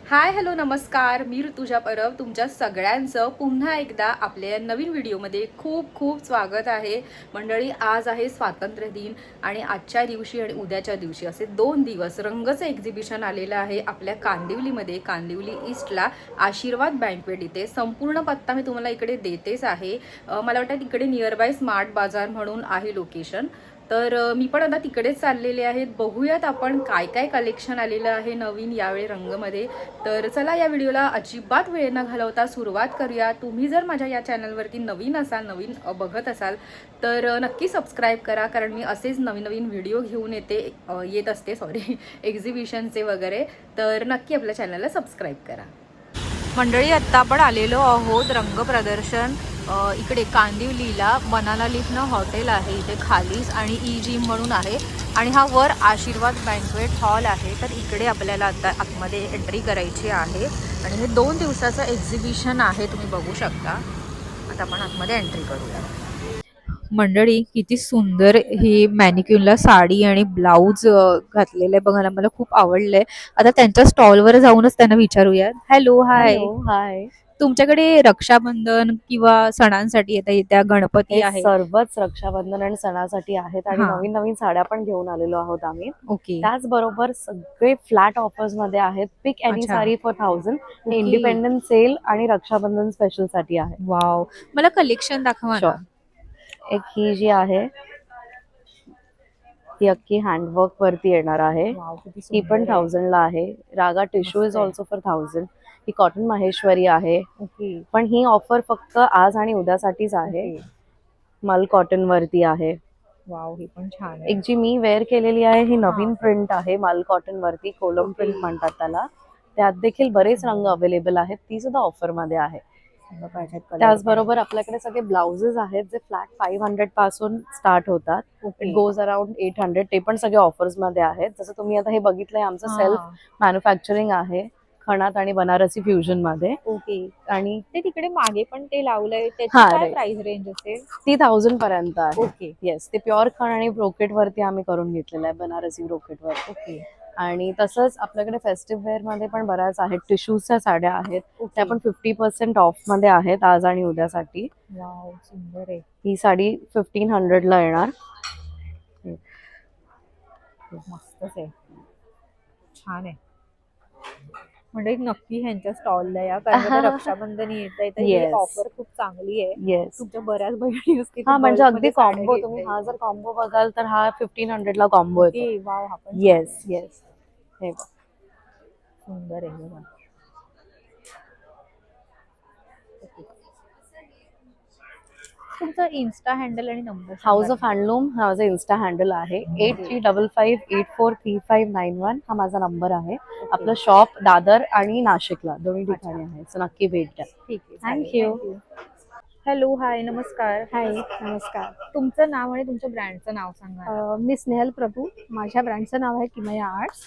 Hi hello नमस्कार, मी ऋतुजा परब तुमच्या सगळ्यांचं पुन्हा एकदा आपल्या नवीन व्हिडिओमध्ये खूप खूप स्वागत आहे. मंडळी, आज आहे स्वातंत्र्य दिन आणि आजच्या दिवशी आणि उद्याच्या दिवशी असे 2 दिवस रंगचं एक्झिबिशन आलेलं आहे आपल्या कांदिवलीमध्ये, कांदिवली ईस्टला आशीर्वाद बँकवेट इथे. संपूर्ण पत्ता मी तुम्हाला इकडे देतेच आहे. मला वाटतं तिकडे नियर बाय स्मार्ट बाजार म्हणून आहे लोकेशन. तर मी पण आता तिकडेच चाललेले आहेत. बघूयात आपण काय काय कलेक्शन आलेलं आहे नवीन यावेळी रंगमध्ये. तर चला या व्हिडिओला अजिबात वेळ न घालवता सुरुवात करूया. तुम्ही जर माझ्या या चॅनलवरती नवीन असाल, नवीन बघत असाल तर नक्की सबस्क्राईब करा, कारण मी असेच नवीन नवीन व्हिडिओ घेऊन येत असते एक्झिबिशनचे वगैरे. तर नक्की आपल्या चॅनलला सबस्क्राईब करा. मंडळी, आत्ता आपण आलेलो आहोत रंग प्रदर्शन इकडे कांदिवलीला. बनाना लीफ हॉटेल आहे इथे खालीच आणि ई जिम म्हणून आहे आणि हा वर आशीर्वाद बँकवेट हॉल आहे. तर इकडे आपल्याला आता आतमध्ये एंट्री करायची आहे आणि हे 2 दिवसाचं एक्झिबिशन आहे, तुम्ही बघू शकता. आता आपण आतमध्ये एंट्री करूया. मंडळी, किती सुंदर ही मॅनिक्यूनला साडी आणि ब्लाऊज घातलेलं आहे बघायला मला खूप आवडलंय. आता त्यांच्या स्टॉलवर जाऊनच त्यांना विचारूया. हॅलो, हॅलो, हाय. हाय. तुमच्याकडे रक्षाबंधन किंवा सणांसाठी येत्या गणपती हे आहे? सर्वच रक्षाबंधन आणि सणासाठी आहेत आणि हा. नवीन नवीन साड्या पण घेऊन आलेलो आहोत आम्ही. ओके. त्याचबरोबर सगळे फ्लॅट ऑफर्स मध्ये आहेत. पिक एनी अच्छा. साडी फॉर 1000. हे ओके. इंडिपेंडन्स सेल आणि रक्षाबंधन स्पेशल साठी आहे. वाव, मला कलेक्शन दाखवा शुअर. ना. एक ही जी आहे ती अख्खी हँडवर्क वरती येणार आहे. वाव, किती ही पण सुंदर आहे. 1000 ला आहे. रागा टिश्यू मस्त इज आहे. Also for 1000. He cotton Maheshwari आहे. ओके. पण ही ऑफर फक्त आज आणि उद्यासाठीच आहे. ओके. मल कॉटन वरती आहे. वाव, ही पण छान आहे. एक जी मी वेअर केलेली आहे ही हा. नवीन प्रिंट आहे. माल कॉटन वरती कोलम ओके. प्रिंट म्हणतात त्याला. त्यात देखील बरेच रंग अवेलेबल आहेत. ती सुद्धा ऑफर मध्ये आहे. त्याचबरोबर आपल्याकडे सगळे ब्लाउजेस आहेत जे फ्लॅट 500 पासून स्टार्ट होतात. It goes around 800. ते पण सगळे ऑफर्स मध्ये आहेत. जसं तुम्ही आता हे बघितलंय, आमचं सेल्फ मॅन्युफॅक्चरिंग आहे खणात आणि बनारसी फ्युजन मध्ये. ओके. आणि ते तिकडे मागे पण ते लावलंय, त्याची हा, काय राईट. प्राइस रेंज असेल? ती 1000 पर्यंत आहे. ओके. येस, ते प्युअर खण आणि ब्रोकेट वरती आम्ही करून घेतलेलं आहे, बनारसी ब्रोकेट वर. ओके. आणि तसंच आपल्याकडे फेस्टिव्ह वेअर मध्ये पण बऱ्याच आहेत. टिश्यूच्या साड्या आहेत, त्या पण 50% ऑफ मध्ये आहेत आज आणि उद्यासाठी. वाव, सुंदर आहे. ही साडी 1500 ला येणार. मस्तच आहे, छान आहे. म्हणजे नक्की ह्यांच्या स्टॉलला या, कारण आता रक्षाबंधन येत आहे तर ही येस, ऑफर खूप चांगली आहे. येस. तुमच्या बऱ्याच बहिणी असतील हा, म्हणजे अगदी कॉम्बो. तुम्ही घेताय. हा जर कॉम्बो बघाल तर हा 1500 ला कॉम्बो येतो. ओके. वाव, हा पण छान येस, आहे. येस. हे बघ, सुंदर आहे हे बघा. तुमचं इन्स्टा हँडल आणि नंबर? हाऊस ऑफ हँडलूम हा माझा इन्स्टा हँडल आहे. 8355843591 हा माझा नंबर आहे. आपलं शॉप दादर आणि नाशिकला दोन्ही ठिकाणी आहे. सो नक्की भेट द्या. ठीक आहे, थँक्यू. हॅलो, हाय, नमस्कार. हाय, नमस्कार. तुमचं नाव आणि तुमच्या ब्रँडचं नाव सांगा ना. मी स्नेहल प्रभू. माझ्या ब्रँडचं नाव आहे किमया आर्ट्स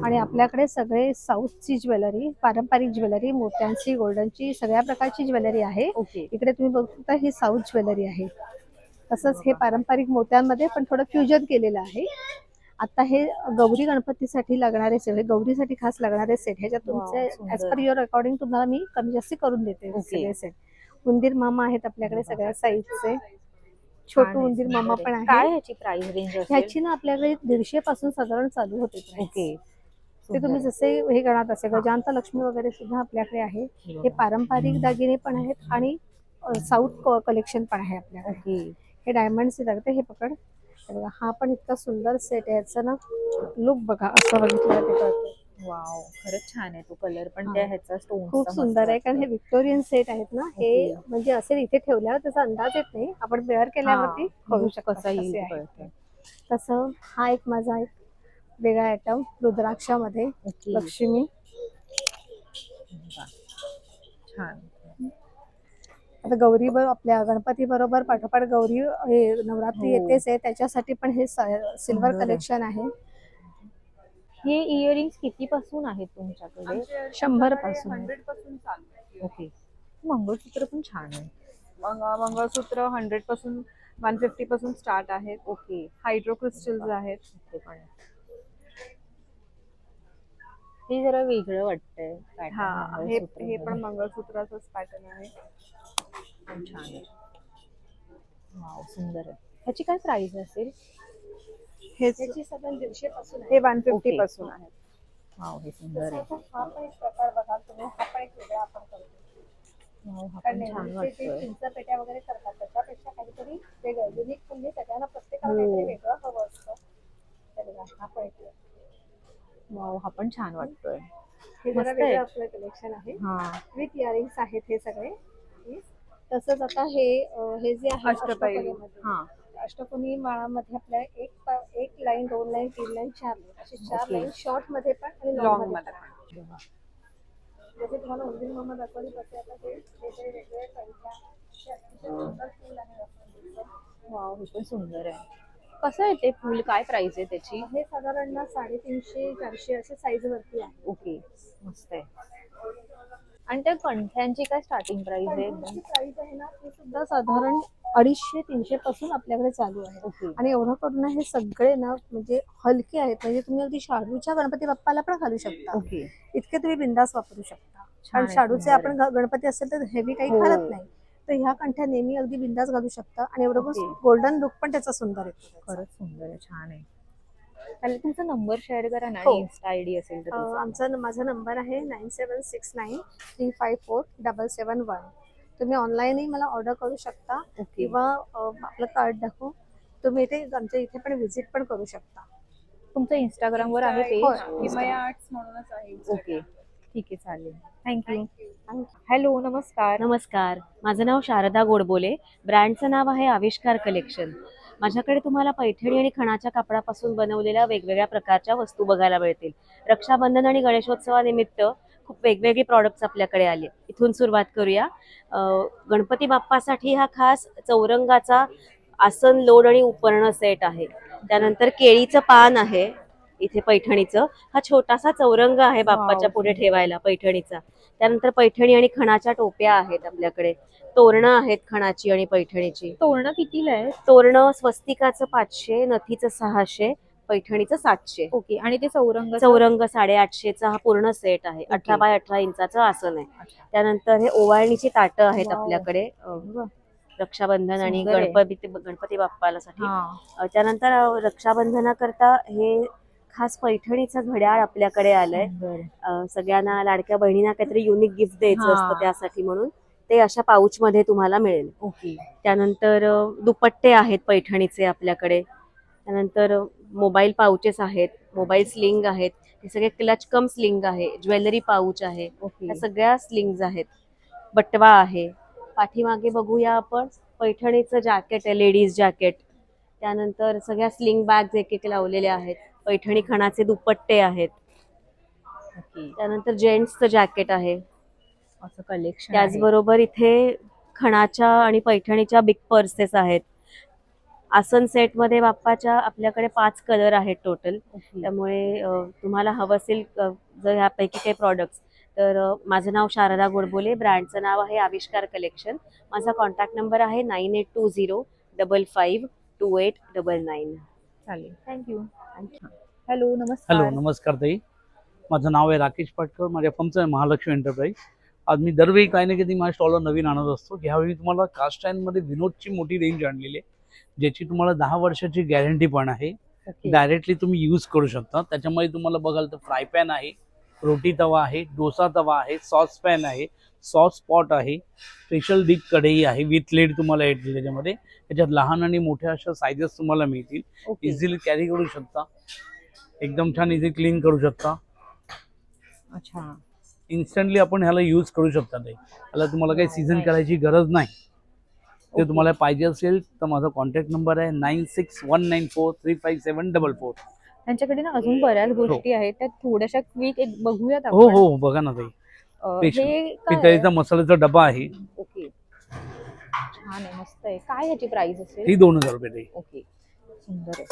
आणि आपल्याकडे सगळे साऊथची ज्वेलरी, पारंपरिक ज्वेलरी, मोत्यांची, गोल्डनची, सगळ्या प्रकारची ज्वेलरी आहे. ओके. इकडे तुम्ही बघू शकता ही साऊथ ज्वेलरी आहे. तसंच हे पारंपरिक मोत्यांमध्ये पण थोडं फ्युजन केलेलं आहे. आता हे गौरी गणपतीसाठी लागणारे सेट, गौरीसाठी खास लागणारे सेट, ह्याच्यात तुमचे ॲज पर युअर अकॉर्डिंग तुम्हाला मी कमी जास्ती करून देते. सगळे सेट. उंदीर मामा आहेत आपल्याकडे सगळ्या साईजचे. छोटू उंदीर मामा पण आहे. काय ह्याची प्राइस रेंज असेल? ह्याची ना आपल्याकडे 150 पासून साधारण चालू होते. ओके. ते तुम्ही जसे हे करणार तसे. गजांत लक्ष्मी वगैरे सुद्धा आपल्याकडे आहे. हे पारंपरिक दागिने पण आहेत आणि साऊथ कलेक्शन पण आहे आपल्याकडे. हे डायमंडचे लागते. हे पकड, हे बघा, हा पण इतका सुंदर सेट आहे. याचा ना लुक बघा, असं बघितलं ते कळतं. वाव, खरंच छान आहे तो कलर पण. त्या ह्याचा स्टोन खूप सुंदर आहे, कारण हे व्हिक्टोरियन सेट आहेत ना. हे म्हणजे असेल इथे ठेवल्यावर त्याचा अंदाज येत नाही, आपण वेअर केल्यावरती कळू शकतो कसा येईल. तसं हा एक माझा एक वेगळा आयटम रुद्राक्षामध्ये लक्ष्मी. छान. आता गौरी बरोबर, आपल्या गणपती बरोबर पाठोपाठ गौरी हे नवरात्री येतेच आहे, त्याच्यासाठी पण हे सिल्वर कलेक्शन आहे. हे इयरिंग्स किती पासून आहेत तुमच्याकडे? 100 पासून. 100 पासून चालू. ओके. मंगळसूत्र पण छान आहे. मंगळसूत्र 100 पासून 150 पासून स्टार्ट आहेत. ओके. हायड्रो क्रिस्टल्स आहेत. ते पण हे जरा वेगळं वाटतंय हा हे पण मंगळसूत्राचंच पॅटर्न आहे. छान आहे. वाव, सुंदर आहे. ह्याची काय प्राइस असेल? ह्याची साधारण 150 पासून आहे, हे 150 Okay. पासून आहे. वाव, हे सुंदर आहे. हा पण एक प्रकार बघा तुम्ही, हा पण एक वेगळा आपण करतो. वाव, हा कारण पण छान नेहमीचे जे वाटतोय. चिंचपेट्या वगैरे करतात त्याच्यापेक्षा काहीतरी वेगळं युनिक, म्हणजे सगळ्यांना प्रत्येकाला हो. काहीतरी वेगळं हवं असतं. तर बघा, हा पण एक वाव, हा पण छान वाटतोय. हे जरा मस्त आहे. वेगळं आपलं कलेक्शन आहे. हा, विथ इयरिंग्स आहेत हे सगळे. तसंच आता हे जे आहे अष्टपैलू. अष्टपैलूमध्ये. हा, अष्टकोनी माळामध्ये आपल्या एक लाईन, 2 लाईन, 3 लाईन, 4 लाईन असे 4 Okay. लाईन शॉर्ट मध्ये पण आणि लॉंग लॉंग मध्ये मध्ये पण. पण. जसे तुम्हाला उंदीर मामा दाखवली तसे आता हे वेगवेगळे संख्या असे अतिशय सुंदर फूल आहे रत्नागिरीचं. वाव, हे पण सुंदर आहे. कसं आहे ते फुल? काय प्राइस आहे त्याची? हे साधारण ना 350 400 असे साईज वरती आहे. ओके, मस्त आहे. आणि त्या कंठ्यांची काय स्टार्टिंग प्राइस आहे? कंठीची प्राइस आहे ना ती सुद्धा साधारण 250-300 पासून आपल्याकडे चालू आहे. ओके. आणि एवढं करून ना हे सगळे ना म्हणजे हलके आहेत, म्हणजे तुम्ही अगदी शाडूच्या गणपती बाप्पाला पण घालू शकता. ओके, इतके तुम्ही बिंदास वापरू शकता. कारण आहे, शाडूचे सुंदर आपण गणपती असेल तर हेवी काही हो. घालत नाही, तर ह्या कंठ्या नेहमी अगदी बिंदास घालू शकता. आणि एवढं ओके. गोल्डन लुक पण त्याचा सुंदर येतो त्याचा. खरंच सुंदर आहे, छान आहे. चालेल, तुमचा नंबर शेअर करा ना, हो. आणि इन्स्टा आयडी असेल तर तुमचा. माझा नंबर आहे 9769354771. तुम्ही ऑनलाईनही मला ऑर्डर करू शकता ओके. किंवा आपलं कार्ड दाखवू तुम्ही इथे आमच्या इथे पण व्हिजिट पण करू शकता. तुमचं इंस्टाग्राम वर आहे होय, पेज? किमया आर्ट्स म्हणूनच आहे. ओके, ठीक आहे, चालेल. थँक्यू. Thank हॅलो, नमस्कार. नमस्कार, माझं नाव शारदा गोडबोले. ब्रँडचं नाव आहे आविष्कार कलेक्शन. माझ्याकडे तुम्हाला पैठणी आणि खणाच्या कापडापासून बनवलेल्या वेगवेगळ्या प्रकारच्या वस्तू बघायला मिळतील. रक्षाबंधन आणि गणेशोत्सवानिमित्त खूप वेगवेगळे प्रॉडक्ट्स आपल्याकडे आले. इथून सुरुवात करूया. गणपती बाप्पासाठी हा खास चौरंगाचा आसन, लोड आणि उपकरण सेट आहे. त्यानंतर केळीचं पान आहे इथे पैठणीचं. हा छोटासा चौरंग आहे बाप्पाच्या पुढे ठेवायला पैठणीचा. त्यानंतर पैठणी आणि खणाच्या टोप्या आहेत आपल्याकडे. तोरणं आहेत खणाची आणि पैठणीची. तोरणं कितीला आहे? तोरणं स्वस्तिकाचं 500, नथीचं 600, पैठणीचं 700. ओके, आणि ते चौरंग? चौरंग 850चा हा पूर्ण सेट आहे. 18 बाय 18 इंचाचं आसन आहे. त्यानंतर हे ओवाळणीची ताटं आहेत वाव. आपल्याकडे रक्षाबंधन आणि सुंदर आहे. गणपती बाप्पाला साठी. हा, त्यानंतर रक्षाबंधनाकरता हे खास पैठणीचं घड्याळ आपल्याकडे आलंय. सुंदर. सगळ्यांना लाडक्या बहिणींना काहीतरी युनिक गिफ्ट द्यायचं हा. असतं, त्यासाठी म्हणून ते अशा पाऊच मध्ये तुम्हाला मिळेल. ओके, त्यानंतर दुपट्टे आहेत पैठणीचे आपल्याकडे. त्यानंतर मोबाईल पाऊचेस आहेत, मोबाईल स्लिंग आहेत. हे सगळे क्लच कम स्लिंग आहे. ज्वेलरी पाऊच आहे. ओके. या सगळ्या स्लिंग्स आहेत. बटवा आहे. पाठीमागे बघूया आपण, पैठणीचं जॅकेट आहे, लेडीज जॅकेट. त्यानंतर सगळ्या स्लिंग बॅग्स एक एक लावलेल्या आहेत. पैठणी खणाचे दुपट्टे आहेत. ओके, त्यानंतर जेंट्सचं जॅकेट आहे. असं कलेक्शन. त्याचबरोबर इथे खणाच्या आणि पैठणीच्या बिग पर्सेस आहेत. आसन सेट मध्ये बाप्पाच्या आपल्याकडे 5 कलर आहेत टोटल. त्यामुळे तुम्हाला हवं असेल जर ह्यापैकी काही प्रॉडक्ट्स तर माझं नाव शारदा गोडबोले. ब्रँडचं नाव आहे आविष्कार कलेक्शन. माझा कॉन्टॅक्ट नंबर आहे 9820552899. चालेल, थँक्यू. हॅलो, नमस्कार. हॅलो, नमस्कार ताई. माझं नाव आहे राकेश पाटकर. माझ्या फर्मचं आहे महालक्ष्मी एंटरप्राइज. आज मी दरवेळी काही ना काही माझ्या स्टॉलवर नवीन आणत असतो. ह्यावेळी तुम्हाला कास्ट आयर्नमध्ये विनोदची मोठी रेंज आणलेली आहे, ज्याची तुम्हाला 10 वर्षाची गॅरंटी पण आहे. डायरेक्टली तुम्ही यूज करू शकता. त्याच्यामध्ये तुम्हाला बघाल तर फ्राय पॅन आहे, रोटी तवा आहे, डोसा तवा आहे, सॉस पॅन आहे, सॉस पॉट आहे, स्पेशल डीप कढई आहे विथ लेड तुम्हाला येतील. त्याच्यामध्ये त्याच्यात लहान आणि मोठ्या अशा सायझेस तुम्हाला मिळतील. इझिली कॅरी करू शकता, एकदम छान इझी क्लीन करू शकता. अच्छा, इन्स्टंटली आपण ह्याला यूज करू शकता. ते ह्याला तुम्हाला काही सीझन करायची गरज नाही. ते तुम्हाला पाहिजे असेल तर माझा कॉन्टॅक्ट नंबर आहे 9619435744. त्यांच्याकडे ना अजून बऱ्याच गोष्टी आहेत, त्या थोड्याशा क्विक एक बघूयात हो आपण. हो, बघा ना ताई. हे काय आहे? पितळीचा मसाल्याचा डबा आहे. ओके, छान आहे, मस्त आहे. काय ह्याची प्राइस असेल? ही 2000 रुपये ताई. ओके, सुंदर आहे.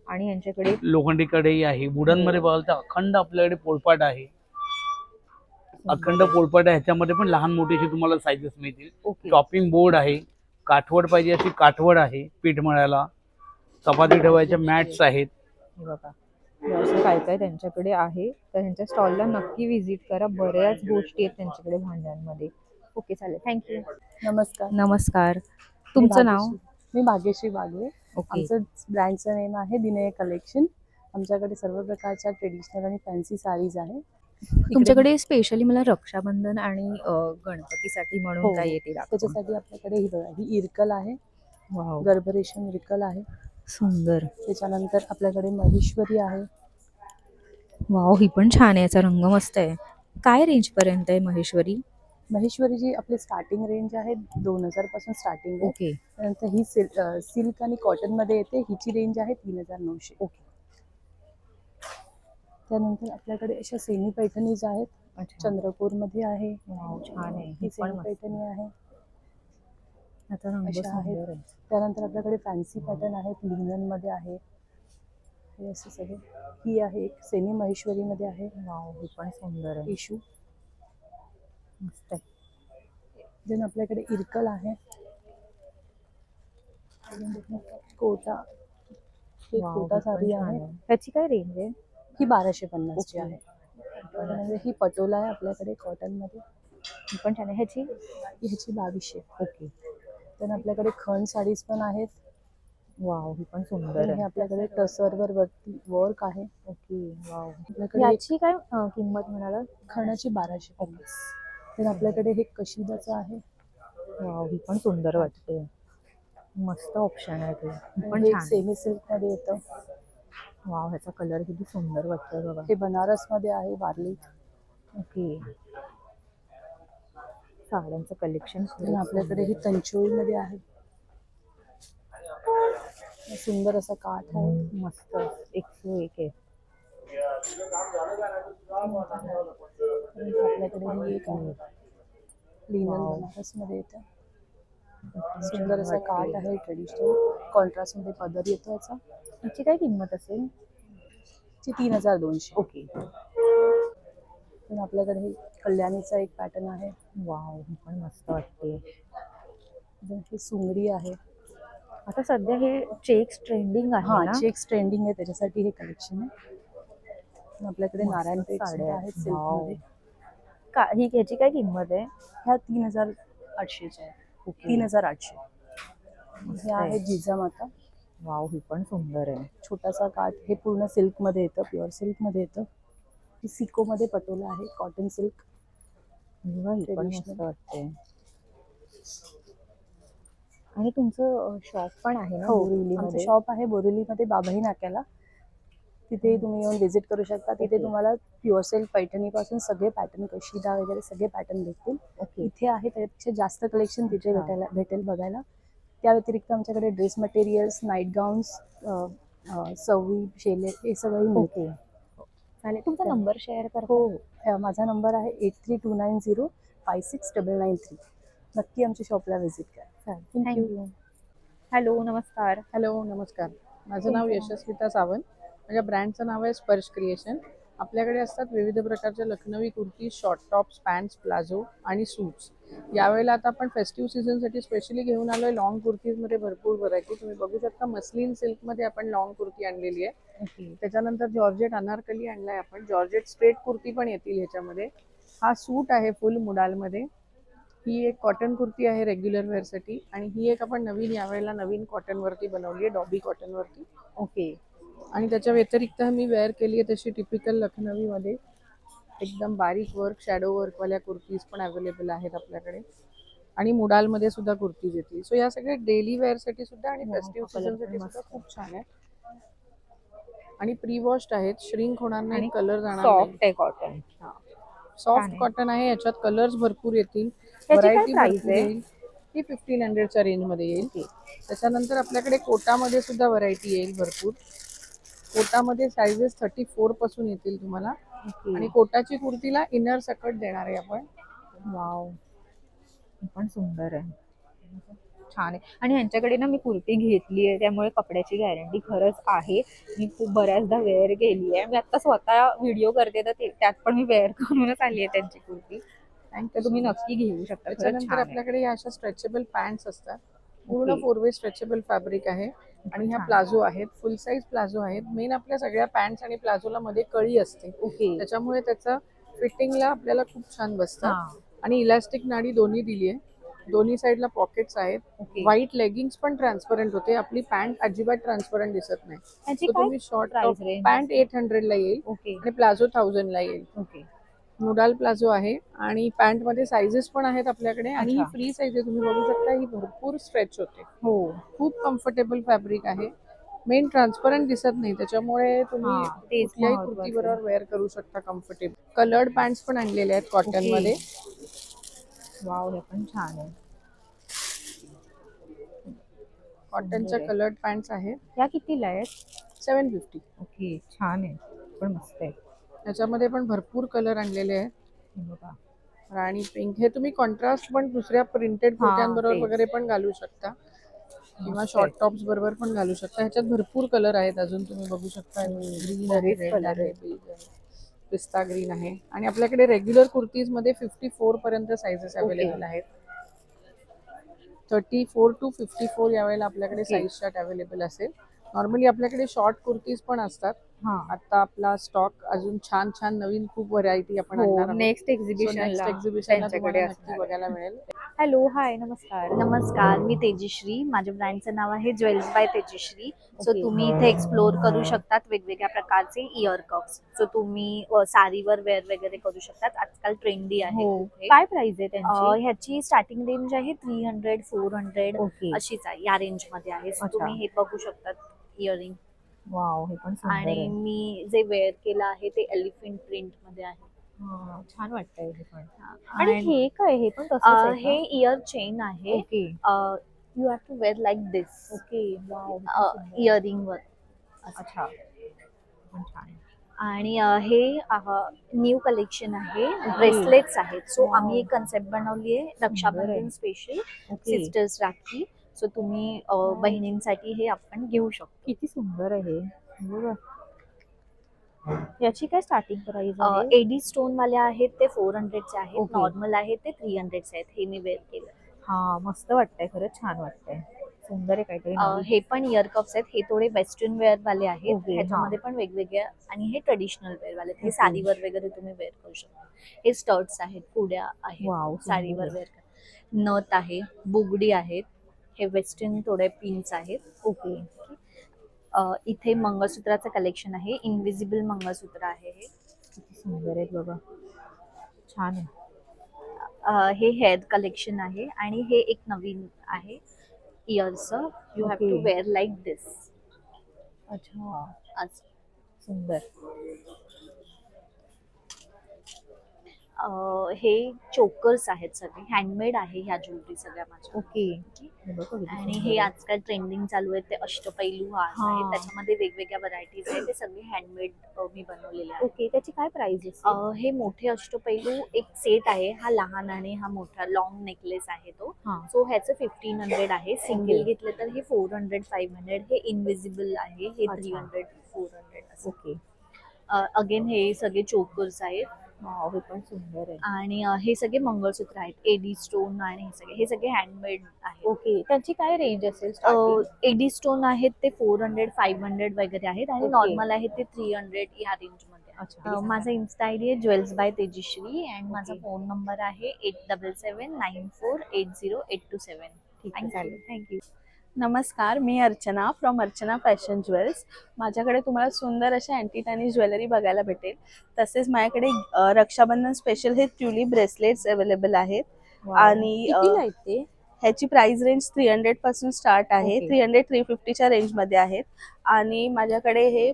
आणि यांच्याकडे लोखंडी कढई आहे. वुडन मध्ये बघाल तर अखंड आपल्याकडे पोळपाट आहे. अखंड पोळपाट आहे. ह्याच्यामध्ये पण लहान मोठीशी तुम्हाला सायझेस मिळतील. ओके, चॉपिंग बोर्ड आहे. काठवड पाहिजे अशी काठवड आहे पीठ मळायला. चपाती ठेवायच्या मॅट्स आहेत. हे बघा, असं काय काय त्यांच्याकडे आहे. तर त्यांच्या स्टॉलला नक्की व्हिजिट करा. बऱ्याच गोष्टी आहेत त्यांच्याकडे भांड्यांमध्ये. ओके, चालेल, थँक्यू. नमस्कार. नमस्कार. मी तुमचं नाव? मी भाग्यश्री बागवे. ओके. आमचं ब्रँडचं नेम आहे विनय कलेक्शन. आमच्याकडे सर्व प्रकारच्या ट्रेडिशनल आणि फॅन्सी साडीज आहे. तुमच्याकडे स्पेशली मला रक्षाबंधन आणि गणपतीसाठी म्हणून हो, काय येते दाखवा. त्याच्यासाठी आपल्याकडे ही बघा, ही इरकल आहे, वाव, गर्भरेशम इरकल आहे. सुंदर. त्याच्यानंतर आपल्याकडे महेश्वरी आहे. वाव, ही पण छान आहे. याचा रंग मस्त आहे. काय रेंज पर्यंत आहे महेश्वरी? महेश्वरीची आपली स्टार्टिंग रेंज आहे 2000 पासून स्टार्टिंग आहे. ओके. त्यानंतर ही सिल्क आणि कॉटन मध्ये येते. हिची रेंज आहे 3900. ओके. त्यानंतर आपल्याकडे अशा सेमी पैठणीज आहेत. अच्छा. चंद्रपूर मध्ये आहे. वाव, छान आहे. ही ही पण सेमी मस्त. पैठणी आहे. याचा रंग अशा आहेत. सुंदर आहे. त्यानंतर आपल्याकडे फॅन्सी पॅटर्न आहेत, लिनन मध्ये आहे. हे असे सगळे. ही आहे एक सेमी महेश्वरी मध्ये आहे. वाव, ही पण सुंदर आहे. टिशू. मस्त आहे. देन आपल्याकडे इरकल आहे. कोटा, ही वाव, कोटा ही पण साडी छान आहे. आहे. त्याची काय रेंज आहे? ही 1250 ची ओके. आहे. त्यानंतर ही पटोला आहे आपल्याकडे कॉटन मध्ये. ही पण छान आहे. ह्याची? ह्याची 2200. ओके. then आपल्याकडे खण साडीज पण आहेत. वाव, ही पण सुंदर हे आहे. आपल्याकडे टसरवर वरती वर्क आहे. ओके. वाव. आपल्याकडे याची काय किंमत म्हणाला? खणाची 1250. तर आपल्याकडे हे कशिदाचं आहे. वाव, ही पण सुंदर वाटते. मस्त ऑप्शन आहे ते. ही पण हे छान आहे. सेमी सिल्क मध्ये येतं. वाव, ह्याचा कलर किती सुंदर वाटतोय बघा. हे बनारस मध्ये आहे, वारली. ओके. साड्यांचं कलेक्शन then आपल्याकडे ही तंचोळी मध्ये आहे. सुंदर असा काठ आहे. मस्त 101 आहे. आपल्याकडे ही एक आहे, लिनन बनारस मध्ये येतं. सुंदर असा काठ आहे, ट्रेडिशनल कॉन्ट्रास्ट मध्ये पदर येतो याचा. याची काय किंमत असेल? ती 3200. ओके. then आपल्याकडे हे कल्याणीचा एक पॅटर्न आहे. वाव, ही पण मस्त वाटते. then ही सुंगडी आहे. आता सध्या हे चेक्स ट्रेंडिंग आहे हा, ना? चेक्स ट्रेंडिंग आहे, त्याच्यासाठी हे कलेक्शन आहे. then आपल्याकडे मस्त नारायणपेठ साड्या आहेत आहेत. Silk wow. मध्ये. ही ह्याची काय किंमत आहे? ह्या 3800 च्या आहेत. 3800. मस्त हे आहे. आहे जिजामाता. वाव, ही पण सुंदर आहे. छोटासा काठ. हे पूर्ण सिल्क मध्ये येतं, प्युअर सिल्क मध्ये येतं. ही सिको मध्ये पटोला आहे, कॉटन सिल्क. ही पण मस्त Traditional. वाटते. आणि तुमचं शॉप पण आहे ना हो, बोरिवलीमध्ये? आमचं शॉप आहे बोरिवलीमध्ये, बाबाई नाक्याला. तिथे तुम्ही येऊन व्हिजिट करू शकता. तिथे ओके. तुम्हाला प्युअर सिल्क पैठणी पासून सगळे पॅटर्न, कशिदा वगैरे सगळे पॅटर्न भेटतील. ओके. इथे आहे त्यापेक्षा जास्त कलेक्शन तिथे अच्छा. भेटेल बघायला. त्या व्यतिरिक्त आमच्याकडे ड्रेस मटेरियल्स, नाईट गाऊन्स, सवी, शेले हे सगळंही मिळते. ओके. चालेल. तुमचा नंबर शेअर करा. हो, माझा नंबर आहे 8329056993. नक्की आमच्या शॉपला व्हिजिट करा. थँक्यू. हॅलो, नमस्कार. हॅलो, नमस्कार. माझं नाव यशस्विता सावंत. माझ्या ब्रँडचं नाव आहे स्पर्श क्रिएशन. आपल्याकडे असतात विविध प्रकारच्या Lucknowi kurti, short tops, pants, palazzo आणि सूट्स. यावेळेला आता आपण फेस्टिव्ह सीझनसाठी स्पेशली घेऊन आलोय लॉंग कुर्तीजमध्ये भरपूर व्हरायटी. तुम्ही बघू शकता, मस्लिन सिल्कमध्ये आपण लॉंग कुर्ती आणलेली आहे. ओके. त्याच्यानंतर जॉर्जेट अनारकली आणलाय आपण. जॉर्जेट स्ट्रेट कुर्ती पण येतील ह्याच्यामध्ये. हा सूट आहे फुल मुडालमध्ये. ही एक कॉटन कुर्ती आहे रेग्युलर वेअरसाठी. आणि ही एक आपण नवीन यावेळेला नवीन कॉटनवरती बनवली आहे, डॉबी कॉटनवरती. ओके. आणि त्याच्या व्यतिरिक्त मी वेअर केली आहे तशी टिपिकल लखनवीमध्ये एकदम बारीक वर्क, शॅडो वर्कवाल्या कुर्तीज पण अवेलेबल आहेत आपल्याकडे. आणि मुडालमध्ये सुद्धा कुर्तीज येतील. सो या सगळ्या डेली वेअरसाठी सुद्धा आणि फेस्टिव्ह सीझनसाठी सुद्धा खूप छान आहे. आणि प्री वॉश्ड आहेत, श्रिंक होणार आणि नाही, कलर जाणार नाही. सॉफ्ट आहे कॉटन. सॉफ्ट कॉटन आहे, याच्यात कलर्स भरपूर येतील, काय व्हरायटी price भरपूर आहे? येईल. ही 1500च्या रेंजमध्ये येईल. त्याच्यानंतर आपल्याकडे कोटामध्ये सुद्धा व्हरायटी येईल भरपूर. कोटामध्ये साईजेस 34 पासून येतील तुम्हाला. आणि कोटाची कुर्तीला इनर सकट देणार आहे आपण. वाव, ही पण सुंदर आहे. छान आहे. आणि ह्यांच्याकडे ना मी कुर्ती घेतली आहे, त्यामुळे कपड्याची गॅरंटी खरंच आहे. मी खूप बऱ्याचदा वेअर केली आहे. मी आता स्वतः व्हिडिओ करते तर त्यात पण मी वेअर करूनच आली आहे त्यांची कुर्ती. तर तुम्ही नक्की घेऊ शकता. खरंच त्याच्यानंतर छान आहे. आपल्याकडे या अशा स्ट्रेचेबल पॅन्ट्स असतात. पूर्ण 4 वे स्ट्रेचेबल फॅब्रिक आहे. आणि ह्या प्लाझो आहेत, फुल साईज प्लाझो आहेत. मेन आपल्या सगळ्या पॅन्ट्स आणि प्लाझोला मध्ये कळी असते, ओके. त्याच्यामुळे त्याचं फिटिंगला आपल्याला खूप छान बसतात. हा. आणि इलास्टिक नाडी दोन्ही दिली आहे, दोन्ही साईडला पॉकेट्स आहेत. ओके. व्हाईट लेगिंग्स पण ट्रान्सपरंट होते, आपली पॅन्ट अजिबात ट्रान्सपरंट दिसत नाही. याची So काय तुम्ही short price top range? Pant 800 ला येईल ओके. आणि प्लाझो 1000 ला येईल. ओके. मुडाल प्लाझो आहे आणि पॅन्ट मध्ये साईजेस पण आहेत आपल्याकडे आणि ही अच्छा. फ्री साईज आहे, तुम्ही बघू शकता ही भरपूर स्ट्रेच होते. हो. खूप कम्फर्टेबल फॅब्रिक आहे, मेन ट्रान्सपरंट दिसत नाही, त्याच्यामुळे तुम्ही हा, तेच कुठल्याही महत्वाचं. कुर्ती बरोबर वेअर करू शकता कम्फर्टेबल. कलर्ड पॅन्ट्स पण आणलेले आहेत कॉटन ओके. मध्ये. वाव, हे पण छान आहे. कॉटनच्या कलर्ड पॅन्ट्स आहेत, या कितीला आहेत? 750. ओके, छान आहे, पण मस्त आहे. त्याच्यामध्ये पण भरपूर कलर आणलेले आहेत. हे बघा. राणी पिंक, हे तुम्ही कॉन्ट्रास्ट पण दुसऱ्या प्रिंटेड कुर्त्यांबरोबर तेच. वगैरे पण घालू शकता किंवा मस्त शॉर्ट आहे. टॉप्स बरोबर पण घालू शकता. ह्याच्यात भरपूर कलर आहेत, अजून तुम्ही बघू शकता. ग्रीन आहे, बरेच रेड color आहे, आहेत. beige आहे, पिस्ता ग्रीन आहे. आणि आपल्याकडे रेग्युलर कुर्तीज मध्ये 54 पर्यंत साइजेस अवेलेबल आहेत. 34 to 54 यावेळेला आपल्याकडे ओके. साईज चार्ट अवेलेबल असेल. नॉर्मली आपल्याकडे शॉर्ट कुर्तीज पण असतात. हा. आता आपला स्टॉक अजून छान छान नवीन खूप व्हरायटी आपण हो, आणणार आहोत. नेक्स्ट नेक्स्ट एक्झिबिशनला एक्झिबिशनला त्यांच्याकडे तुम्हाला नक्की असणार. बघायला मिळेल. हॅलो, हाय, नमस्कार. नमस्कार, मी तेजश्री. माझ्या ब्रँडचं नाव आहे jewels by Tejashri. So okay. तुम्ही इथे एक्सप्लोर करू शकतात वेगवेगळ्या प्रकारचे इयर कप्स. सो तुम्ही साडीवर वेअर वगैरे करू शकतात. आजकाल ट्रेंडी आहे हो, खूप हे. काय प्राइस आहे त्यांची? ह्याची स्टार्टिंग रेंज आहे 300, 400 ओके. अशीच आहे, या रेंज मध्ये आहे. सो अच्छा. तुम्ही हे बघू शकतात इयरिंग. वाव, हे पण सुंदर आणि आहे. मी जे वेअर केलं आहे ते एलिफंट प्रिंट मध्ये आहे. हा, छान वाटतंय हे पण. हा, आणि हे काय, हे पण तसंच आहे हे का? इयर चेन आहे. Okay. You have to wear like this okay. Wow, earring वर. अच्छा, पण छान आहे. आणि हे न्यू कलेक्शन आहे, ब्रेसलेट्स आहेत. So Wow. आम्ही एक कन्सेप्ट बनवली आहे रक्षाबंधन आहे. Special, okay. Sisters rakhi. So तुम्ही बहिणींसाठी हे आपण घेऊ शकतो. किती सुंदर आहे हे बघा. याची काय स्टार्टिंग प्राइस आहे? एडी स्टोन वाले आहेत ते 400 चे आहेत, Okay. नॉर्मल आहेत ते 300 चे आहेत. हे मी वेअर केलं. हा, मस्त वाटतंय, खरंच छान वाटतंय, सुंदर आहे काहीतरी नवीन. हे पण इयर कप्स आहेत. हे थोडे वेस्टर्न वेअर वाले आहेत. Okay, ह्याच्यामध्ये पण वेगवेगळ्या, आणि हे ट्रेडिशनल वेअर वाले आहेत. हे Okay. साडीवर वगैरे तुम्ही वेअर करू शकता. हे स्टर्ट्स आहेत, पुड्या Wow, आहेत, सुंदर साडीवर आहे. वेअर कर. नथ आहे, बुगडी आहेत. हे वेस्टर्न थोडे पिन्स आहेत. ओके. इथे मंगळसूत्राचं कलेक्शन आहे, इनविजिबल मंगळसूत्र आहे हे. किती सुंदर आहेत बघा, छान आहे. हे हेअर कलेक्शन आहे आणि हे एक नवीन आहे इयरचं. You have to Okay. Wear like this. अच्छा, असं. सुंदर. हे चोकर्स आहेत, सगळे हँडमेड आहे ह्या ज्वेलरी सगळ्या माझ्या. ओके. हे बघा किती आणि सुंदर हे आहे. आजकाल ट्रेंडिंग चालू आहे ते अष्टपैलू हार हा. आहेत. त्याच्यामध्ये वेगवेगळ्या व्हरायटीज आहेत, ते सगळे हँडमेड मी बनवलेले आहेत. ओके, त्याची काय प्राइस आहे? हे मोठे अष्टपैलू एक सेट आहे, हा लहान आणि हा मोठा लॉंग नेकलेस आहे तो. हा. सो ह्याचं 1500 आहे. Single Okay. घेतले तर हे 400, 500. हे इनविजिबल आहे, हे अच्छा. 300, 400 असं. ओके. अगेन हे सगळे चोकर्स आहेत. वाव, हे पण सुंदर आहे. आणि हे सगळे मंगळसूत्र आहेत, एडी स्टोन आणि हे सगळे हँडमेड आहेत. ओके, त्याची काय रेंज असेल स्टार्टिंग? एडी स्टोन आहेत ते 400, 500 वगैरे आहेत आणि Okay. नॉर्मल आहेत ते 300 या रेंज मध्ये. अच्छा. माझा इन्स्टा आयडी आहे ज्वेल्स बाय तेजश्री आणि माझा Okay. फोन नंबर आहे 8779480827. ठीक आहे, चालेल. थँक्यू. नमस्कार, मी Archana from Archana fashion jewels. माझ्याकडे तुम्हाला सुंदर अशा अँटिटानी ज्वेलरी बघायला भेटेल. तसेच माझ्याकडे रक्षाबंधन स्पेशल हे ट्युलिप ब्रेसलेट्स अवेलेबल आहेत. वाव. आणि कितीला आहेत ते? ह्याची प्राइस रेंज 300 पासून स्टार्ट आहे. Okay. 300-350च्या रेंजमध्ये आहेत. आणि माझ्याकडे हे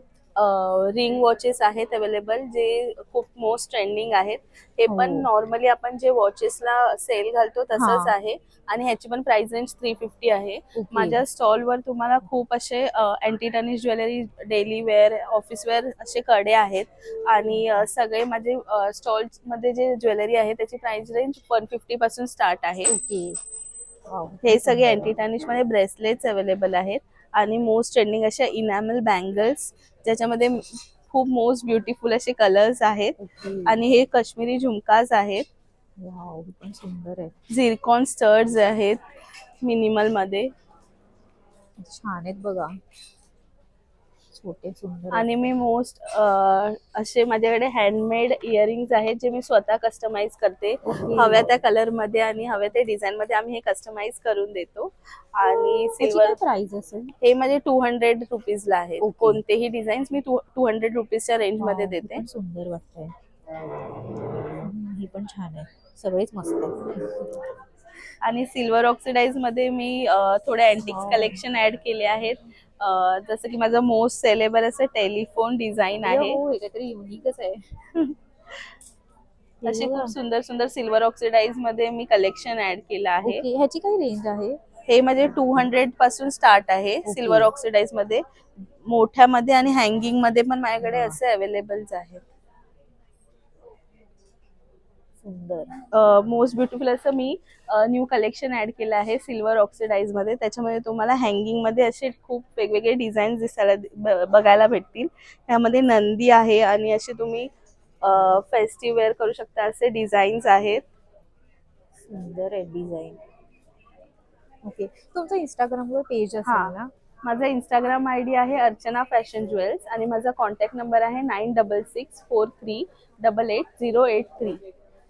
रिंग वॉचेस आहेत अवेलेबल, जे खूप मोस्ट ट्रेंडिंग आहेत. हे पण हो. नॉर्मली आपण जे वॉचेसला सेल घालतो तसंच हा. आहे. आणि ह्याची पण प्राइस रेंज 350 आहे. ओके. माझ्या स्टॉलवर तुम्हाला खूप असे anti tarnish jewellery, daily wear, office wear असे कडे आहेत. आणि सगळे माझे स्टॉल्समध्ये जे ज्वेलरी आहे त्याची प्राइस रेंज 150 पासून स्टार्ट आहे. ओके. वाव, हे सगळे अँटिटानिश मध्ये ब्रेसलेट्स अवेलेबल आहेत. आणि मोस्ट ट्रेंडिंग अशा इनॅमल बँगल्स, ज्याच्यामध्ये खूप मोस्ट ब्युटिफुल असे कलर्स आहेत. ओके. आणि हे काश्मीरी झुमकाज आहेत. वाव, हे पण सुंदर आहे. झिरकॉन स्टड्स आहेत मिनिमल मध्ये. छान आहेत बघा, छोटे सुंदर. आणि मी मोस्ट असे माझ्याकडे हँडमेड इयरिंग्स आहेत जे मी स्वतः कस्टमाइज करते. हव्या त्या कलर मध्ये आणि हव्या त्या डिझाईन मध्ये आम्ही हे कस्टमाइज करून देतो. आणि सिल्वर प्राइस असेल? हे माझे 200 रुपीजला आहेत. Okay. कोणतेही डिझाईन्स मी 200 रुपीजच्या रेंज मध्ये Wow, हे देते. पण सुंदर वाटतंय. ही पण छान आहे, सगळेच मस्त आहे. आणि सिल्वर ऑक्सिडाइज मध्ये मी थोडे अँटिक्स कलेक्शन ऍड केले आहेत. जसं की माझं मोस्ट सेलेबर असं टेलिफोन डिझाईन आहे. हो, हे काहीतरी युनिकच आहे. असे खूप सुंदर सुंदर सिल्वर ऑक्सिडाइज मध्ये मी कलेक्शन ऍड केलं आहे. ओके, ह्याची काय रेंज आहे? हे माझे 200 पासून स्टार्ट आहे सिल्वर ऑक्सिडाइज मध्ये. मोठ्यामध्ये आणि हँगिंग मध्ये पण माझ्याकडे असे अवेलेबल आहेत. सुंदर. मोस्ट ब्युटिफुल असं मी न्यू कलेक्शन ऍड केलं आहे सिल्वर ऑक्सिडाइज मध्ये. त्याच्यामध्ये तुम्हाला हँगिंग मध्ये असे खूप वेगवेगळे डिझाईन दिसायला बघायला भेटतील. त्यामध्ये नंदी आहे आणि असे तुम्ही फेस्टिव्ह वेअर करू शकता असे डिझाईन्स आहेत. सुंदर आहे डिझाईन. ओके, तुमचं इंस्टाग्रामवर पेज हा. असेल ना? माझा इंस्टाग्राम आयडी आहे अर्चना फॅशन ज्वेल्स आणि माझा कॉन्टॅक्ट नंबर आहे 9664388083.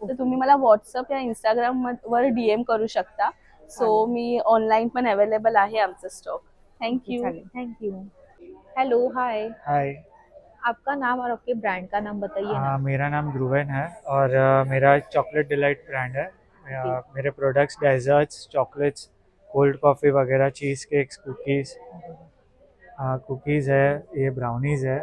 तर तुम्ही मला व्हॉट्सअप या इंस्टाग्राम वर DM करू शकता. सो मी ऑनलाईन पण अवेलेबल आहे आमचं stock. Thank you. Thank you. Hello, hi. Hi, आपका नाम और आपके ब्रांड का नाम बताइए ना. मेरा नाम ध्रुवन है और मेरा चॉकलेट डिलाइट ब्रांड है. मेरे products desserts, chocolates, cold coffee वगैरह, चीज़ केक्स, कुकीज़ है, ये ब्राउनीज़ है.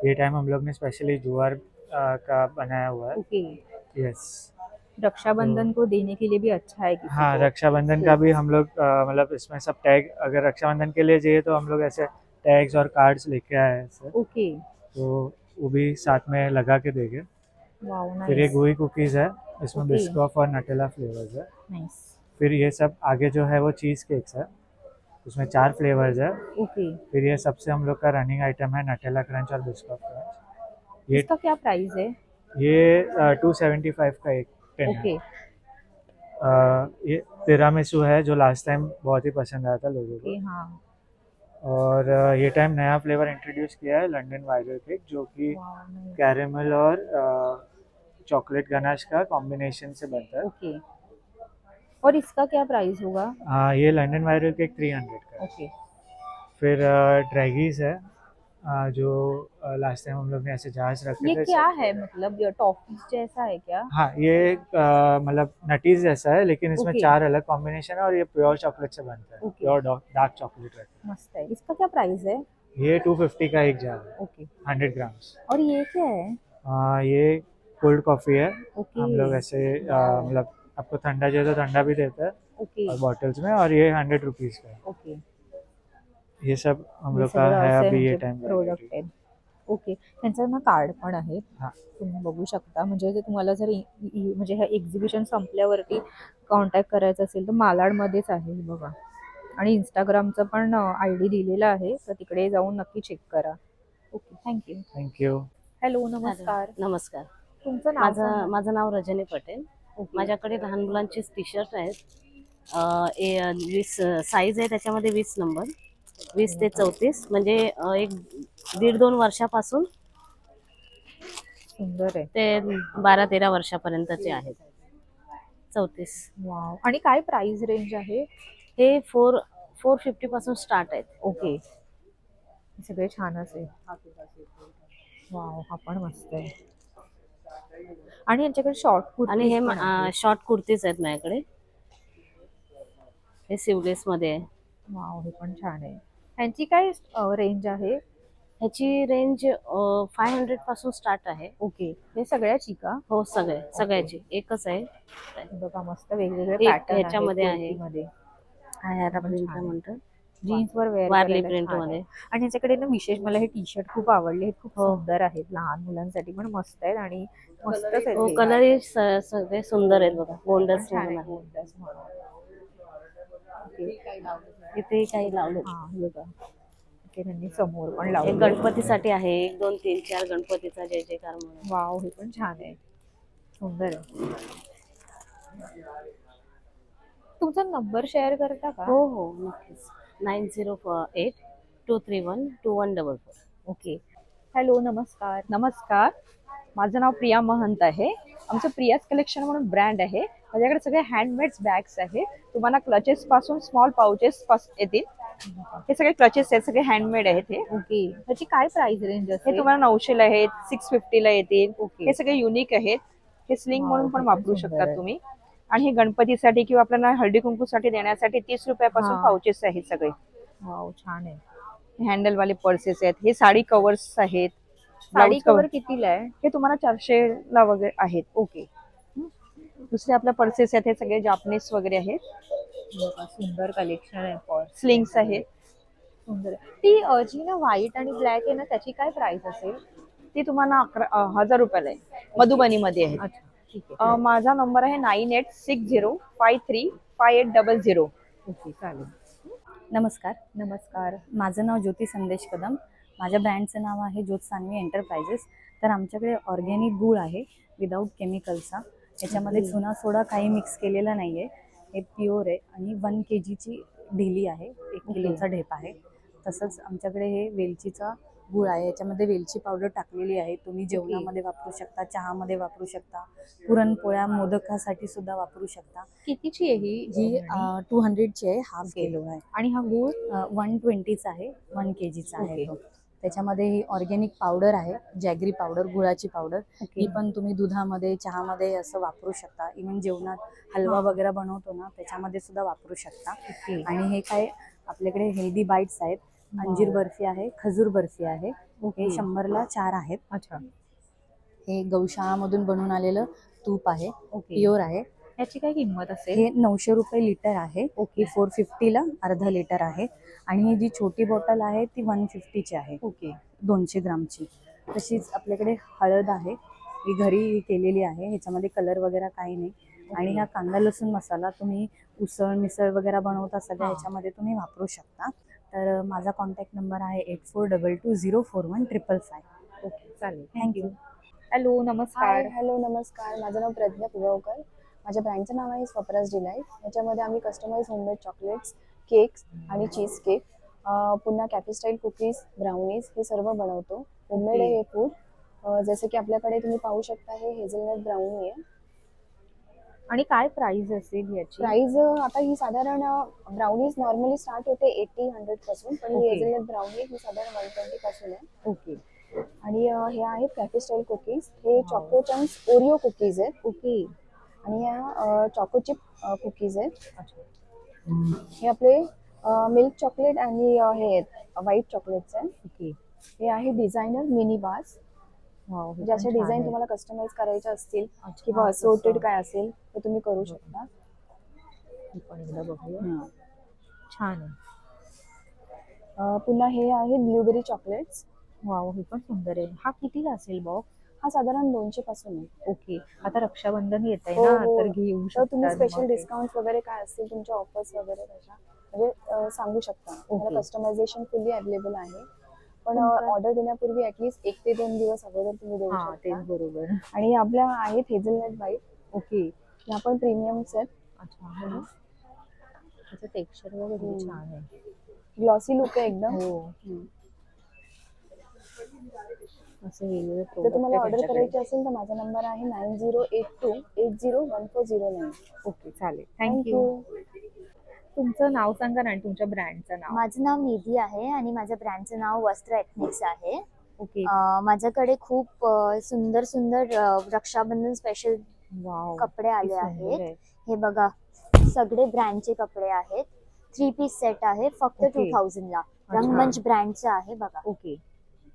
ये टाइम हम लोग ने स्पेशली जुआर का बनाया हुआ है. Okay, yes. रक्षाबंधन को देने के लिए भी अच्छा है किसी हाँ, को. रक्षाबंधन का भी हम लोग मतलब इसमें सब टैग, अगर रक्षाबंधन के लिए चाहिए तो हम लोग ऐसे टैग्स और कार्ड्स लेके आए हैं ऐसे. ओके, तो वो भी साथ में लगा के देंगे. वाओ, फिर ये नाइस. गोई कुकीज़ है, इसमें Okay. बिस्कॉफ और नटेला फ्लेवर्स है. नाइस. फिर ये सब आगे जो है वो चीज़ केक्स है, उसमें 4 फ्लेवर्स है. ओके, फिर ये सबसे हम लोग का रनिंग आइटम है नटेला क्रंच और बिस्कॉफ क्रंच. ये इसका क्या प्राइस है? 275 का एक टेन है. ओके, ये तिरामिसू है जो लास्ट टाइम बहुत ही पसंद आया था लोगों ओके, को. हाँ. और ये टाइम नया फ्लेवर इंट्रोड्यूस किया है लंदन वायरल केक, जो कि वाओ, नाइस. कैरेमल और चॉकलेट गनाश का कॉम्बिनेशन से बनता है. ओके, और इसका क्या प्राइस होगा? ये लंदन वायरल केक 300 का है. ओके, फिर ड्रैगीज है, जो लास्ट टाइम हम लोग ने ऐसे जहाज रखे ये थे. क्या है, मतलब ये टॉफीज जैसा है क्या? हाँ, ये मतलब नटीज जैसा है, लेकिन इसमें Okay. 4 अलग कॉम्बिनेशन है और ये प्योर चॉकलेट से बनता है. Okay. प्योर डार्क चॉकलेट रहता मस्त है. इसका क्या प्राइस है? है. ये 250 का एक जार है, ओके, 100 ग्राम्स. और ये क्या है? ये कोल्ड कॉफ़ी है. ओके, हम लोग ऐसे मतलब आपको ठंडा चाहिए तो ठंडा भी देता है ओके, और बॉटल्स में. और ये 100 रुपीज़ का है. ओके. ये सब हम हे लोग का सगळं है असे अभी ये म्हणजे टाइम. प्रोडक्ट आहेत. ओके, त्यांचं ना कार्ड पण आहे, हा. तुम्ही बघू शकता. म्हणजे जर तुम्हाला जर म्हणजे ह्या एक्झिबिशन संपल्यावरती कॉन्टॅक्ट करायचं असेल तर मालाडमध्येच आहे हे बघा. आणि इंस्टाग्रामचं पण ID दिलेलं आहे, तर तिकडे जाऊन नक्की चेक करा. Okay, thank you. थँक्यू. हॅलो, नमस्कार. नमस्कार. तुमचं नाव सांगा. माझं नाव रजनी पटेल. ओके. माझ्याकडे लहान मुलांचे टी शर्ट आहेत. 20 साईज आहे त्याच्यामध्ये 20 नंबर, 20 ते 34, म्हणजे एक 1.5-2 वर्षापासून सुंदर आहे. ते 12-13 वर्षापर्यंतचे आहेत. 34. वाव. आणि काय प्राइस रेंज आहे? हे 450 पासून स्टार्ट आहेत. ओके, हे सगळे छान असेल. वाव, हा पण मस्त आहे. आणि यांच्याकडे शॉर्ट कुर्ती आणि हे शॉर्ट कुर्तीज आहेत माझ्याकडे. हे सिवलेस मध्ये आहे. वाव, हे पण छान आहे. ह्यांची काय रेंज आहे? ह्याची रेंज 500 पासून स्टार्ट आहे. ओके, हे सगळ्याची का? हो, सगळ्याची एकच आहे. हे बघा, मस्त वेगवेगळे एक पॅटर्न ह्याच्यामध्ये आहे. मध्ये प्रिंट छान. म्हणतात, जीन्स वर वेअर वारली करायला प्रिंट छान मध्ये. आहे. आणि ह्याच्याकडे ना विशेष मला हे टी शर्ट खूप आवडले. हे खूप हो. सुंदर आहेत, लहान मुलांसाठी पण मस्त आहेत आणि मस्तच आहेत. हो, हे. कलर सगळे सुंदर आहेत बघा. गोंडस छान आहे, म्हणून आहे. गोंडस म्हणून. ओके. इथे काही लावले. हा, हे बघा. इथे त्यांनी समोर पण एक लावले. गणपतीसाठी आहे. 1, 2, 3, 4 गणपतीचा जय जयकार म्हणून. वाव, हे पण छान आहे, सुंदर आहे. तुमचा नंबर शेअर करता का? हो हो, नक्कीच. 9082312144. ओके. हॅलो, नमस्कार. नमस्कार. माझं नाव प्रिया महंत आहे. आमचं प्रियाज कलेक्शन म्हणून ब्रँड आहे. माझ्याकडे सगळे हँडमेड बॅग्स आहेत. तुम्हाला क्लचेस पासून स्मॉल पाउचेस येतील. हे सगळे क्लचेस आहेत, सगळे हँडमेड आहेत. हे ओके. ह्याची काय प्राइस रेंज हो, असेल? हे तुम्हाला 900 ला आहेत, 650 ला येतील. ओके. हे सगळे युनिक आहेत. हे स्लिंग म्हणून पण हो, वापरू शकता तुम्ही. आणि हे गणपतीसाठी किंवा आपल्याला हळदी कुंकूसाठी देण्यासाठी 30 रुपयापासून हा. पाउचेस आहेत सगळे. वाव, छान आहे. हँडल वाले पर्सेस आहेत. हे साडी कव्हर्स आहेत. साडी ब्लाउज कव्हर कितीला आहे? हे तुम्हाला 400 ला वगैरे आहेत. ओके. दुसरे आपल्या पर्सेस आहेत, हे सगळे जापनीज वगैरे आहेत. बघा, सुंदर कलेक्शन आहे. पर्स स्लिंग्स आहेत. सुंदर आहे. ती जी ना व्हाईट आणि ब्लॅक आहे ना, त्याची काय प्राइस असेल? ती तुम्हाला 1000 रुपयाला आहे. मधुबनीमध्ये आहे. अच्छा, ठीक आहे. माझा नंबर आहे 9860535800. ओके, चालेल. नमस्कार. नमस्कार. माझं नाव ज्योती संदेश कदम. माझ्या ब्रँडचं नाव आहे ज्योत सान्वी एंटरप्राइजेस. तर आमच्याकडे ऑर्गॅनिक गूळ आहे विदाऊट केमिकलचा. याच्यामध्ये चुना सोडा काही मिक्स केलेला नाही आहे. हे प्युअर आहे आणि 1 kgची ढिली आहे. 1 किलोचा ढेप आहे. तसंच आमच्याकडे हे वेलचीचा गूळ आहे. याच्यामध्ये वेलची पावडर टाकलेली आहे. तुम्ही जेवणामध्ये वापरू शकता, चहामध्ये वापरू शकता, पुरणपोळ्या मोदकासाठी सुद्धा वापरू शकता. कितीची आहे ही? ही 200ची आहे, हाफ किलो आहे. आणि हा गूळ 120चा आहे, 1 kgचा आहे ओके. तो. त्याच्यामध्ये ही ऑर्गॅनिक पावडर आहे, जॅगरी पावडर, गुळाची पावडर. ओके. ही पण तुम्ही दुधामध्ये, चहामध्ये असं वापरू शकता. इव्हन जेवणात हलवा वगैरे बनवतो ना, त्याच्यामध्ये सुद्धा वापरू शकता. ओके. आणि हे काय आपल्याकडे हेल्दी बाईट्स आहेत. अंजीर बर्फी आहे, खजूर बर्फी आहे. हे 100ला 4 आहेत. अच्छा. हे गौशाळामधून बनवून आलेलं तूप आहे, ओके. प्युअर आहे. याची काय किंमत असेल? हे 900 रुपये लिटर आहे. ओके. 450ला अर्धा लिटर आहे. आणि ही जी छोटी बॉटल आहे ती 150ची आहे. ओके. 200 ग्रामची. तशीच आपल्याकडे हळद आहे, ही घरी केलेली आहे. ह्याच्यामध्ये कलर वगैरे काही नाही. आणि हा कांदा लसूण मसाला तुम्ही उसळ मिसळ वगैरे बनवता सगळ्या ह्याच्यामध्ये तुम्ही वापरू शकता. तर माझा कॉन्टॅक्ट नंबर आहे 8422041555. ओके, चालेल. थँक्यू. हॅलो, नमस्कार. हॅलो, नमस्कार. माझं नाव प्रज्ञा पुगावकर. माझ्या ब्रँडचं नाव आहे स्वप्राज डिलाईट. याच्यामध्ये आम्ही कस्टमाइज होममेड चॉकलेट्स, केक्स आणि चीज केक, पुन्हा कॅफे स्टाईल कुकीज, ब्राउनीज हे सर्व बनवतो. होममेड आहे हे फूड. जसं की आपल्याकडे तुम्ही पाहू शकता, हे हेझलनट ब्राउनी आहे. आणि काय प्राइस असेल याची? प्राइस आता ही साधारण ब्राउनीज नॉर्मली स्टार्ट होते 80-100 पासून, पण ही ओके. हेझलनट ब्राउनी ही साधारण 120 पासून आहे. ओके. आणि हे आहेत कॅफे स्टाईल कुकीज. हे चॉको चंक्स ओरिओ कुकीज आहेत. ओके. आणि या चॉको चिप कुकीज आहेत. अच्छा. हे आपले मिल्क चॉकलेट आणि हे आहेत व्हाईट चॉकलेट्स आहेत. ओके. हे आहे डिझायनर मिनी बार्स. वाव, हे ज्याचे पण छान डिझाईन आहे. तुम्हाला कस्टमाइज करायचे असतील अच्छा, किंवा तसं. असोर्टेड काय असेल तर तुम्ही करू शकता. हे पण एकदा बघूया. छान आहे. पुन्हा हे आहे ब्लूबेरी चॉकलेट्स. वाव, हे पण सुंदर आहे. हा कितीला असेल बॉक्स? हा साधारण 200 पासून आहे. ओके. आता रक्षाबंधन येत आहे हो, ना, हो. तर घेऊ तर तुम्ही शकता. स्पेशल डिस्काउंट वगैरे काय असतील तुमच्या ऑफर्स वगैरे त्याच्या म्हणजे सांगू शकता. ओके. कस्टमायझेशन फुल्ली अवेलेबल आहे. पण तुमचं- ऑर्डर देण्यापूर्वी ऍटलीस्ट 1 ते 2 दिवस अगोदर तुम्ही देऊ हा, तेच शकता. बरोबर. आणि आपल्या आहेत हेझलनट व्हाईट. ओके. ह्या पण प्रीमियम्स आहेत. अच्छा. हो ना. त्याचं टेक्स्चर वगैरे छान आहे. ग्लॉसी लुक आहे एकदम. हो. असं वेगवेगळे जर product तुम्हाला आहे ऑर्डर त्यांच्याकडे. करायची असेल तर माझा नंबर आहे 9082801409. ओके, चालेल. थँक्यू. तुमचं नाव सांगा ना आणि तुमच्या ब्रँडचं नाव. माझं नाव निधी आहे आणि माझ्या ब्रँडचं नाव वस्त्र एथनिक्स आहे. ओके. माझ्याकडे खूप सुंदर सुंदर रक्षाबंधन स्पेशल वाव, कपडे आले किती सुंदर आहेत. आहे. हे बघा, सगळे ब्रँडचे कपडे आहेत. 3 पीस सेट आहे फक्त ओके. 2000 ला. अच्छा. रंगमंच ब्रँडचं आहे बघा. ओके.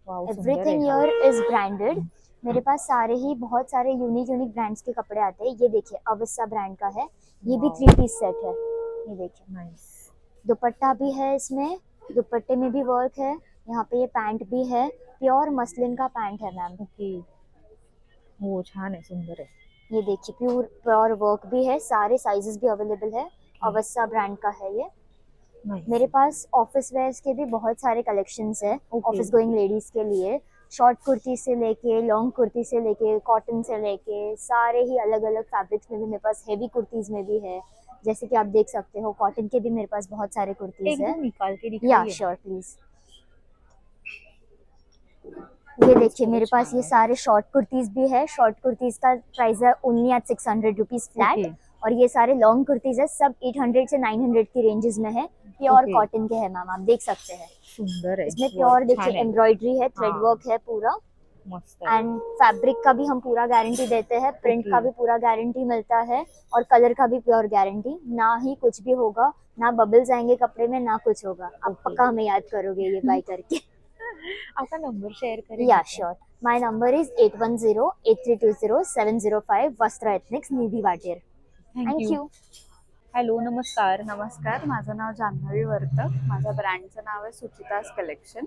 वाव, सुंदर एवरीथिंग आहे. Here is branded. मेरे पास सारे ही बहुत सारे यूनिक यूनिक ब्रांड्स के कपड़े आते हैं. ये देखिए अवस्था ब्रांड का है. ये भी 3 पीस सेट है. ये देखिए नाइस. दुपट्टा भी है इसमें. दुपट्टे में भी वर्क है. यहाँ पे ये पैंट भी है. प्योर मसलिन का पैंट है मैम. ओके. हो, छान आहे, सुंदर आहे. ये देखिए प्योर वर्क भी है. सारे साइजेस भी अवेलेबल है. अवस्था ब्रांड का है ये. नाइस. मेरे पास ऑफिस वेयर्स के भी बहुत सारे कलेक्शंस है. ओके. ऑफिस गोइंग लेडीज के लिए शॉर्ट कुर्ती से लेके लॉन्ग कुर्ती से लेके कॉटन से लेके सारे ही अलग अलग फैब्रिक्स में भी मेरे पास हेवी कुर्तीज में भी है. जैसे कि आप देख सकते हो कॉटन के भी मेरे पास बहुत सारे कुर्तीज है। एकदम निकाल के या दिखाइए। Sure please. ये देखिए मेरे पास ये सारे शॉर्ट कुर्तीज भी है। शॉर्ट कुर्तीज का प्राइस है only at 600 rupees flat. Okay. और ये सारे लॉन्ग कुर्तीज है, सब 800 से 900 की रेंजेस में है। Pure Okay. कॉटन के है मैम, आप देख सकते हैं। सुंदर है, इसमें प्योर छान देखिए आहे. एम्ब्रॉयडरी है, थ्रेड हाँ. वर्क है पूरा। मस्त आहे. एंड फैब्रिक का भी हम पूरा गारंटी देते हैं, प्रिंट Okay. का भी पूरा गारंटी मिलता है और कलर का भी प्योर गारंटी। ना ही कुछ भी होगा, ना बबल्स आएंगे कपड़े में, ना कुछ होगा। आप पक्का हमें याद करोगे ये बाय करके। आपका नंबर शेअर करें? या श्योर, माय नंबर इज 8108320705 वस्त्र एथनिक्स निधी वाटेर। Thank you. थँक्यू। हॅलो, नमस्कार. नमस्कार, माझं नाव जान्हवी वर्तक. माझ्या ब्रँडचं नाव आहे सुचिताज कलेक्शन.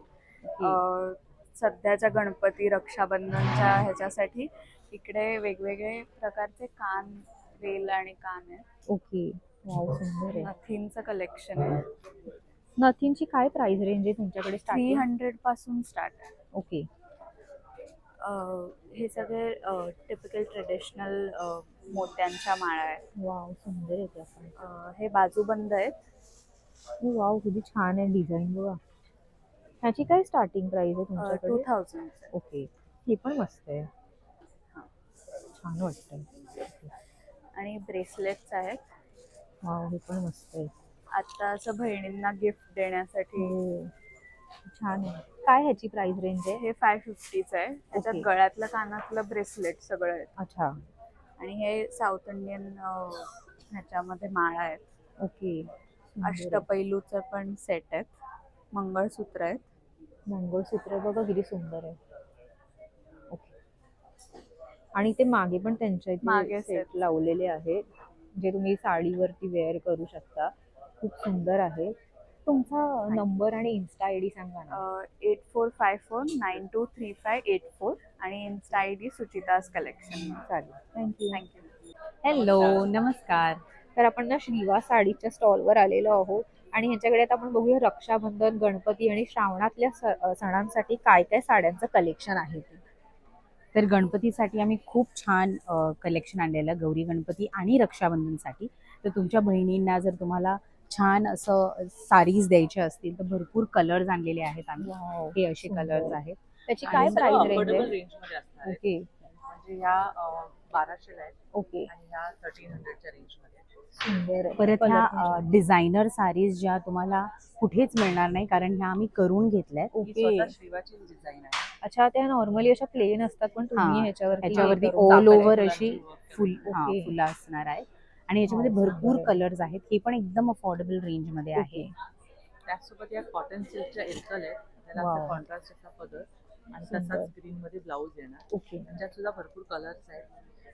सध्याच्या गणपती रक्षाबंधनच्या ह्याच्यासाठी इकडे वेगवेगळे प्रकारचे कान, वेल आणि कान आहेत. ओके. वाव, सुंदर आहे. नथींचं कलेक्शन आहे. नथींची काय प्राइस रेंज आहे तुमच्याकडे? 300 पासून स्टार्ट आहे. ओके. हे सगळे टिपिकल ट्रेडिशनल मोत्यांच्या माळा आहेत. वाव, सुंदर आहे ते पण. हे बाजूबंद आहेत. वाव, किती छान आहे डिझाईन बघा. ह्याची काय स्टार्टिंग प्राइस आहे तुमच्याकडे? 2000. ओके. हे पण मस्त आहे. छान वाटतंय. आणि ब्रेसलेट्स आहेत. वाव, हे पण मस्त आहे. आता असं बहिणींना गिफ्ट देण्यासाठी. छान आहे. काय ह्याची प्राइस रेंज आहे? हे 550च आहे. त्याच्यात Okay. गळ्यातलं कानातलं ब्रेसलेट सगळं आहे. अच्छा. आणि हे साऊथ इंडियन ह्याच्यामध्ये माळा आहेत. ओके. अष्टपैलूचं पण सेट आहेत. मंगळसूत्र आहेत. मंगळसूत्र बघा किती सुंदर आहे. ओके. आणि ते मागे पण त्यांच्या मागे इथे सेट set. लावलेले आहेत, जे तुम्ही साडीवरती वेअर करू शकता. खूप सुंदर आहे. तुमचा नंबर आणि इन्स्टा आयडी सांगा ना. 8454923584 आणि इन्स्टा आयडी सुचिताज कलेक्शन. चालेल. थँक्यू. थँक्यू. हॅलो, नमस्कार. तर आपण ना श्रीवा साडीच्या स्टॉलवर आलेलो आहोत आणि ह्याच्याकडे आता आपण बघूया रक्षाबंधन, गणपती आणि श्रावणातल्या सणांसाठी काय काय साड्यांचं कलेक्शन आहे ते. तर गणपतीसाठी आम्ही खूप छान कलेक्शन आणलेलं, गौरी गणपती आणि रक्षाबंधनसाठी. तर तुमच्या बहिणींना जर तुम्हाला छान असं साडीज द्यायचे असतील तर भरपूर कलर्स आणलेले आहेत आम्ही. हे असे कलर्स आहेत. त्याची काय प्राइस रेंज आहे? रेंजमध्ये असणार ओके. म्हणजे ह्या 1200 आहेत ओके. आणि ह्या 1300च्या रेंजमध्ये. सुंदर आहे. परत Color ह्या पण डिझायनर साडीज ज्या तुम्हाला कुठेच मिळणार नाही, कारण ह्या आम्ही करून घेतल्यात. ही ओके. स्वतः श्रीवाची डिझाईन आहे. अच्छा, त्या नॉर्मली अशा प्लेन असतात पण तुम्ही ह्याच्यावरती ह्याच्यावरती करून ऑल दाखवलंय. ओव्हर अशी फुलं ओके. असणार आहेत आणि याच्यामध्ये भरपूर कलर्स आहेत. हे पण एकदम अफोर्डेबल रेंज मध्ये आहे. त्याचसोबत या कॉटन सिल्कच्या एल्कल आहेत. त्याला Wow. असा कॉन्ट्रास्ट असा पदर आणि सुंदर. तसाच ग्रीन मध्ये ब्लाऊज येणार. ओके. त्याच्यात सुद्धा भरपूर कलर्स आहेत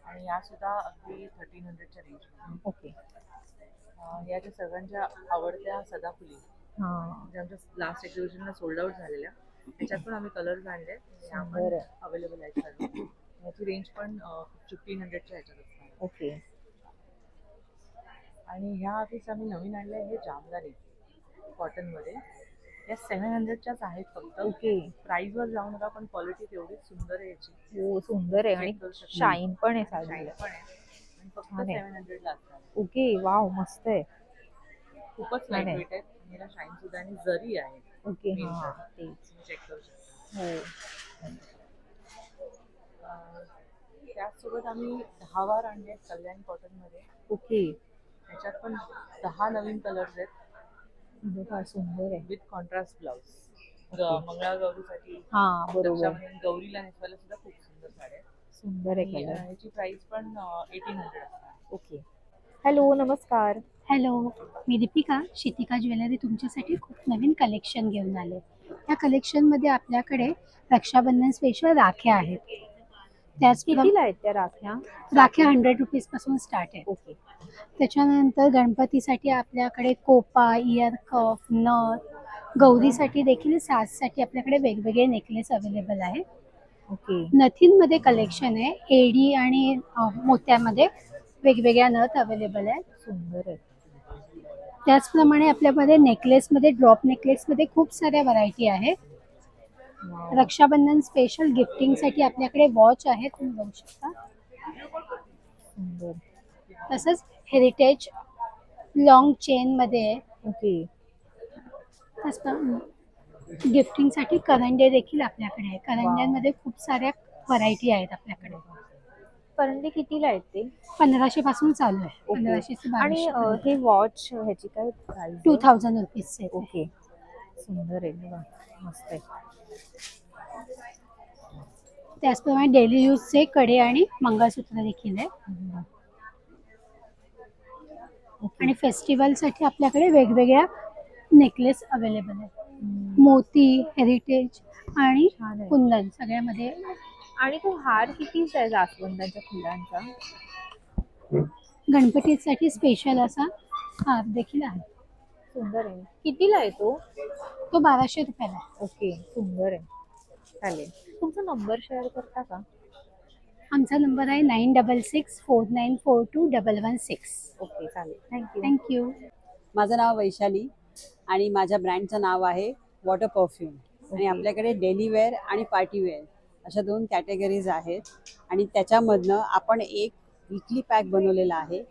आणि या सुद्धा अगदी 1300च्या रेंजमध्ये. ओके. या ज्या सगळ्यांच्या आवडत्या सदाफुली हा. म्हणजे आमच्या लास्ट एक्झिबिशनला सोल्ड आउट झालेल्या, त्याच्यात पण आम्ही कलर्स आणले. ह्या पण सुंदर आहे. अवेलेबल आहेत सर्व. याची रेंज पण 1500च्या ह्याच्यात असणार. ओके. आणि ह्या आधीच आम्ही नवीन आणले हे जामदानी कॉटनमध्ये. या 700च्याच आहेत फक्त. ओके. प्राइस वर जाऊ नका, पण क्वालिटी तेवढी सुंदर आहे याची. हो, सुंदर आहे आणि Check करू शकता. शाईन पण आहे शाईन साडीला. पण आहे आणि फक्त छान आहे. 700 ला असणार. ओके. वाव, मस्त आहे. खूपच छान लाईट आहे. वेट आहे. याला शाईन सुद्धा आणि जरी आहे. ओके. Main हा, तर. तेच. तुम्ही चेक करू शकता. हो. त्याचसोबत आम्ही 10 वार आणले कल्याण कॉटन मध्ये. ओके. त्याच्यात पण 10 नवीन कलर्स आहेत बघा, सुंदर आहे. With contrast blouse. Okay. मंगळागौरीसाठी, हा, बरोबर. रक्षाबंधन, गौरीला नेसवायला सुद्धा खूप सुंदर साड्या आहेत. सुंदर आहे आणि, कलर. ह्याची प्राइस पण 1800 असणार. ओके. हॅलो, नमस्कार. हॅलो, मी दीपिका. शितिका ज्वेलरी तुमच्यासाठी खूप नवीन कलेक्शन घेऊन आले. या कलेक्शनमध्ये आपल्याकडे रक्षाबंधन स्पेशल राख्या आहेत. कितीला आहेत त्या राख्या? राख्या 100 रुपीजपासून स्टार्ट आहे. ओके. त्याच्यानंतर गणपतीसाठी आपल्याकडे कोपा, इयर कफ, नथ, गौरीसाठी देखील साजसाठी आपल्याकडे वेगवेगळे नेकलेस अवेलेबल आहे. ओके. नथींमध्ये कलेक्शन आहे. एडी आणि मोत्यामध्ये वेगवेगळ्या नथ अवेलेबल आहे. सुंदर आहे. त्याचप्रमाणे आपल्यामध्ये नेकलेसमध्ये, ड्रॉप नेकलेसमध्ये खूप साऱ्या व्हरायटी आहेत. रक्षाबंधन स्पेशल गिफ्टिंगसाठी आपल्याकडे वॉच आहे, तुम्ही बघू शकता. सुंदर. तसंच हेरिटेज लॉंग चेन मध्ये आहे. ओके. गिफ्टिंगसाठी करंडे देखील आपल्याकडे आहे. करंड्यांमध्ये खूप साऱ्या व्हरायटी आहेत आपल्याकडे. करंडे कितीला आहेत ते? 1500 पासून चालू आहे. ओके. 1500 ते आणि 1200 हे वॉच ह्याची काय प्राइस? 2000 रुपीज. ओके. सुंदर आहे बघा, मस्त आहे. त्याचप्रमाणे डेली यूजचे कडे आणि मंगळसूत्र देखील आहे. आणि फेस्टिवलसाठी आपल्याकडे वेगवेगळ्या नेकलेस अवेलेबल आहेत. मोती, हेरिटेज आणि कुंदन सगळ्यामध्ये. आणि तो हार कितीचा आहे जास्वंदाच्या फुलांचा? गणपतीसाठी स्पेशल असा हार देखील आहे. सुंदर आहे. कितीला आहे तो? तो 1200 रुपयाला आहे. ओके, सुंदर आहे. चालेल. तुमचा नंबर शेअर करता का? आमचा नंबर आहे 9664942116. ओके, चालेल. थँक्यू. थँक्यू. माझं नाव वैशाली आणि माझ्या ब्रँडचं नाव आहे वॉटर परफ्यूम. आणि आपल्याकडे डेली वेअर आणि पार्टी वेअर अशा 2 कॅटेगरीज आहेत. आणि त्याच्यामधनं आपण एक वीकली पॅक बनवलेला आहे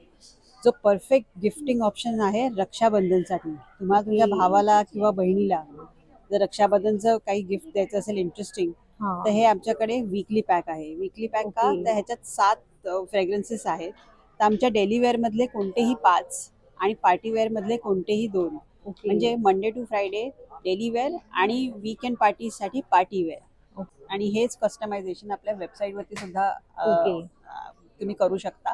जो परफेक्ट गिफ्टिंग ऑप्शन आहे रक्षाबंधनसाठी. तुम्हाला तुमच्या भावाला किंवा बहिणीला जर रक्षाबंधनचं काही गिफ्ट द्यायचं असेल इंटरेस्टिंग, तर हे आमच्याकडे वीकली पॅक आहे. वीकली पॅक का, तर ह्याच्यात 7 फ्रेग्रन्सेस आहेत. तर आमच्या डेली वेअरमधले कोणतेही 5 आणि पार्टी वेअरमधले कोणतेही 2, म्हणजे Monday to Friday daily wear आणि वीकेंड पार्टीसाठी पार्टी वेअर. आणि हेच कस्टमायझेशन आपल्या वेबसाईटवरती सुद्धा तुम्ही करू शकता.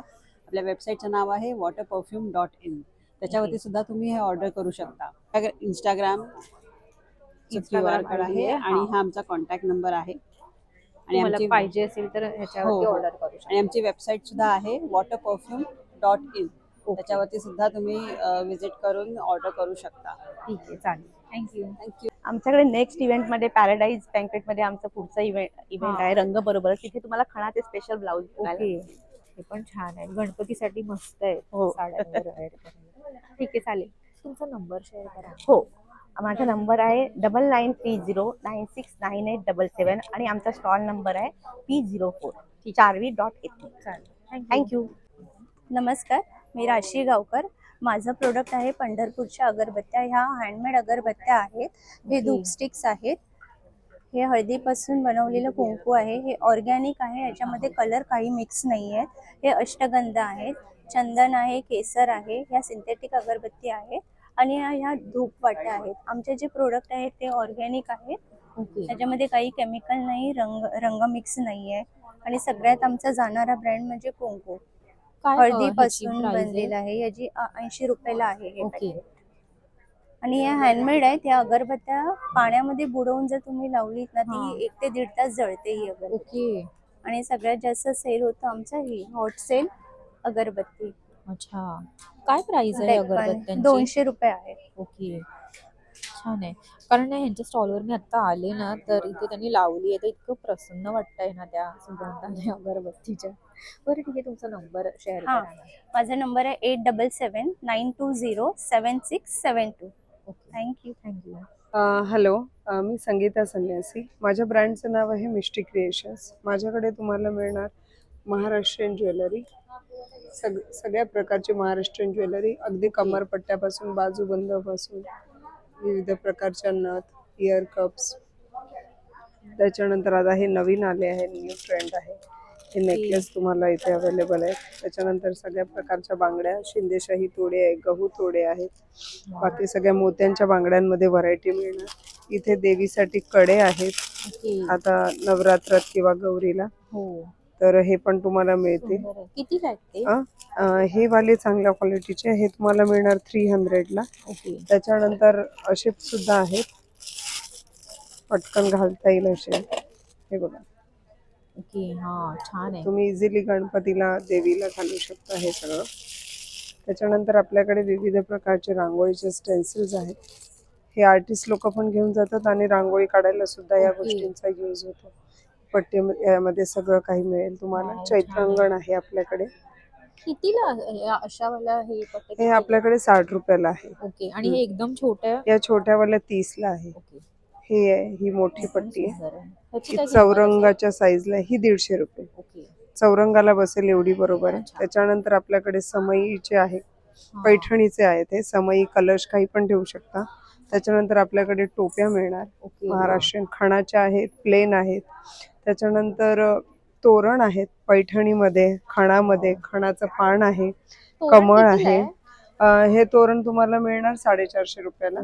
आपल्या वेबसाईटचं नाव आहे waterperfume.in. त्याच्यावरती सुद्धा तुम्ही हे ऑर्डर करू शकता. इंस्टाग्राम QR कोड आहे आणि हा आमचा कॉन्टॅक्ट नंबर आहे. आणि आमची पाहिजे असेल तर ह्याच्यावरती ऑर्डर करू शकता. आणि आमची वेबसाईट सुद्धा आहे waterperfume.in. त्याच्यावरती सुद्धा तुम्ही विजिट करून ऑर्डर करू शकता. ठीक आहे, चालेल. थँक्यू. थँक्यू. आमच्याकडे नेक्स्ट इव्हेंटमध्ये पॅराडाईज बँकेटमध्ये आमचा पुढचा इव्हेंट आहे रंग बरोबर. तिथे तुम्हाला खणाचे स्पेशल ब्लाऊज. ओके, हे पण छान आहे. गणपतीसाठी मस्त आहे. साड्या वगैरे wear करायला. ठीक आहे, चालेल. तुमचा नंबर शेअर करा. हो, माझा नंबर आहे 9930969877 आणि आमचा स्टॉल नंबर आहे P04 charvi.ethnic. चालेल. थँक्यू. नमस्कार, मी राशी गावकर. माझं प्रोडक्ट आहे पंढरपूरच्या अगरबत्त्या. ह्या हँडमेड अगरबत्त्या आहेत. हे धूप स्टिक्स आहेत. हे हळदीपासून बनवलेलं कुंकू आहे. हे ऑर्गॅनिक आहे. याच्यामध्ये कलर काही मिक्स नाही आहेत. हे अष्टगंध आहेत, चंदन आहे, केसर आहे. ह्या सिंथेटिक अगरबत्ती आहेत आणि ह्या धूप वाट्या आहेत. आमचे जे प्रोडक्ट आहेत ते ऑर्गॅनिक आहेत. त्याच्यामध्ये काही केमिकल नाही, रंग मिक्स नाही आहे. आणि सगळ्यात आमचा जाणारा ब्रँड म्हणजे कुंकू. हळदीपासून बनलेला आहे. याची 80 रुपयाला आहे हे पॅकेट. आणि या हँडमेड आहेत. या अगरबत्त्या पाण्यामध्ये बुडवून जर तुम्ही लावलीत ना, ती 1 ते 1.5 तास जळते ही अगरबत्ती. आणि सगळ्यात जास्त सेल होतं आमचा ही हॉट सेल अगरबत्ती. अच्छा, काय प्राइस आहे अगरबत्त्यांची? 200 रुपये आहे. ओके, छान आहे. कारण ह्यांच्या स्टॉलवर मी आता आले ना, तर इथे त्यांनी लावली आहे, तर इतकं प्रसन्न वाटतंय ना त्या सुगंधाने अगरबत्तीच्या. बरं, ठीक आहे. तुमचा नंबर शेअर हां, करा. माझा नंबर आहे 8779207672. थँक्यू. थँक्यू. हॅलो, मी संगीता संन्यासी. माझ्या ब्रँडचं नाव आहे मिस्टी क्रिएशन्स. माझ्याकडे तुम्हाला मिळणार महाराष्ट्रीयन ज्वेलरी, सगळ्या प्रकारची महाराष्ट्रीयन ज्वेलरी, अगदी कमरपट्ट्यापासून बाजूबंदापासून विविध प्रकारच्या नथ, इयर कप्स. त्याच्यानंतर आता हे नवीन आले आहे, न्यू ट्रेंड आहे. हे नेकलेस तुम्हाला इथे अवेलेबल आहेत. त्याच्यानंतर सगळ्या प्रकारच्या बांगड्या, शिंदेशाही तोडे आहे, गहू तोडे आहेत. बाकी सगळ्या मोत्यांच्या बांगड्यांमध्ये व्हरायटी मिळणार. इथे देवीसाठी कडे आहेत आता नवरात्रात किंवा गौरीला. तर हे पण तुम्हाला मिळते. किती लागते? हे वाले चांगल्या क्वालिटीचे हे तुम्हाला मिळणार 300ला. त्याच्यानंतर असे सुद्धा आहेत, पटकन घालता येईल असे. हे बघा. ओके, हा, छान आहे. तुम्ही इझिली गणपतीला, देवीला घालू शकता हे सगळं. त्याच्यानंतर आपल्याकडे विविध प्रकारचे रांगोळीचे स्टेन्सिल्स आहेत. हे आर्टिस्ट लोक पण घेऊन जातात आणि रांगोळी काढायला सुद्धा या गोष्टींचा यूज होतो. पट्टी यामध्ये सगळं काही मिळेल तुम्हाला. चैत्रांगण आहे आपल्याकडे. कितीला अशा वाला हे पट्टे? हे आपल्याकडे 60 रुपयाला आहे. ओके, आणि हे एकदम छोट्या? या छोट्यावाल्या 30ला आहे. हे आहे, ही मोठी पट्टी आहे. ह्याची ही काय चौरंगाच्या साईजला ही 150 रुपये. ओके. चौरंगाला बसेल एवढी बरोबर आहे. त्याच्यानंतर आपल्याकडे समईचे आहे. पैठणीचे आहेत हे समई कलश काही पण ठेवू शकता. त्याच्यानंतर आपल्याकडे टोप्या मिळणार महाराष्ट्रीयन खणाच्या आहेत, प्लेन आहेत. त्याच्यानंतर तोरण आहेत पैठणीमध्ये, खणामध्ये, खणाचं पान आहे, कमळ आहे. हे तोरण तुम्हाला मिळणार 450 रुपयाला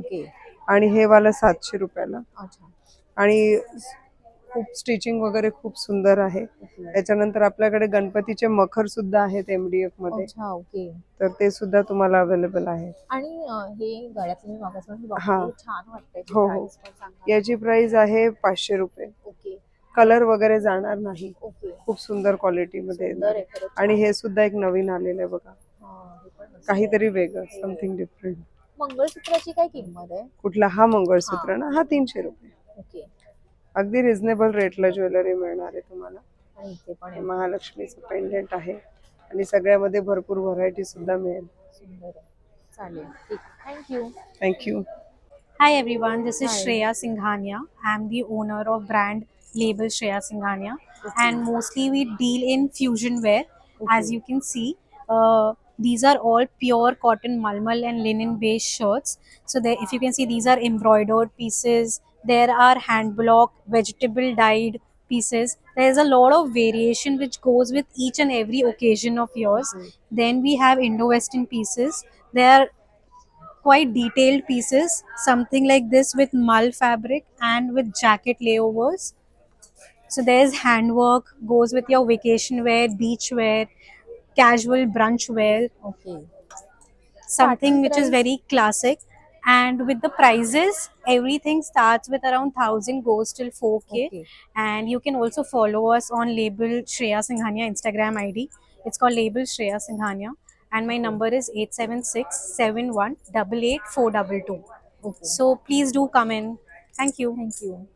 आणि हे वाला 700 रुपयाला. आणि खूप स्टिचिंग वगैरे खूप सुंदर आहे. त्याच्यानंतर आपल्याकडे गणपतीचे मखर सुद्धा आहेत MDF मध्ये, तर ते सुद्धा तुम्हाला अवेलेबल आहे. आणि हे गळ्यातलं मी मागासपासून हा. बघते, छान वाटतंय. हो हो, याची प्राइस आहे 500 रुपये. कलर वगैरे जाणार नाही, खूप सुंदर क्वालिटी मध्ये येणार. आणि हे सुद्धा एक नवीन आलेलं आहे बघा, काहीतरी वेगळं, समथिंग डिफरंट. मंगळसूत्राची काय किंमत आहे? कुठला? हा मंगळसूत्र ना, हा 300 रुपये. अगदी रिझनेबल रेटला ज्वेलरी मिळणार आहे तुम्हाला. आणि इथे पण हे महालक्ष्मीचं पेंडंट आहे आणि सगळ्यामध्ये भरपूर व्हरायटी सुद्धा मिळेल. सुंदर आहे. चालेल, ठीक, thank you. Thank you. Hi everyone, this is Shreya Singhania. I am the owner of brand label Shreya Singhania, and mostly we deal in fusion wear. As you can see, these are all pure cotton malmal and linen based shirts. So there, if you can see, these are embroidered pieces. There are hand block vegetable dyed pieces. There is a lot of variation which goes with each and every occasion of yours. Then we have Indo-Western pieces. They are quite detailed pieces, something like this with mull fabric and with jacket layovers. So there's handwork, goes with your vacation wear, beach wear, casual brunch wear. Something which is very classic. And with the prices, everything starts with around 1000, goes till 4K. And you can also follow us on label Shreya Singhania Instagram ID. It's called label Shreya Singhania. And my number is 876-7188-422. So please do come in. Thank you. Thank you.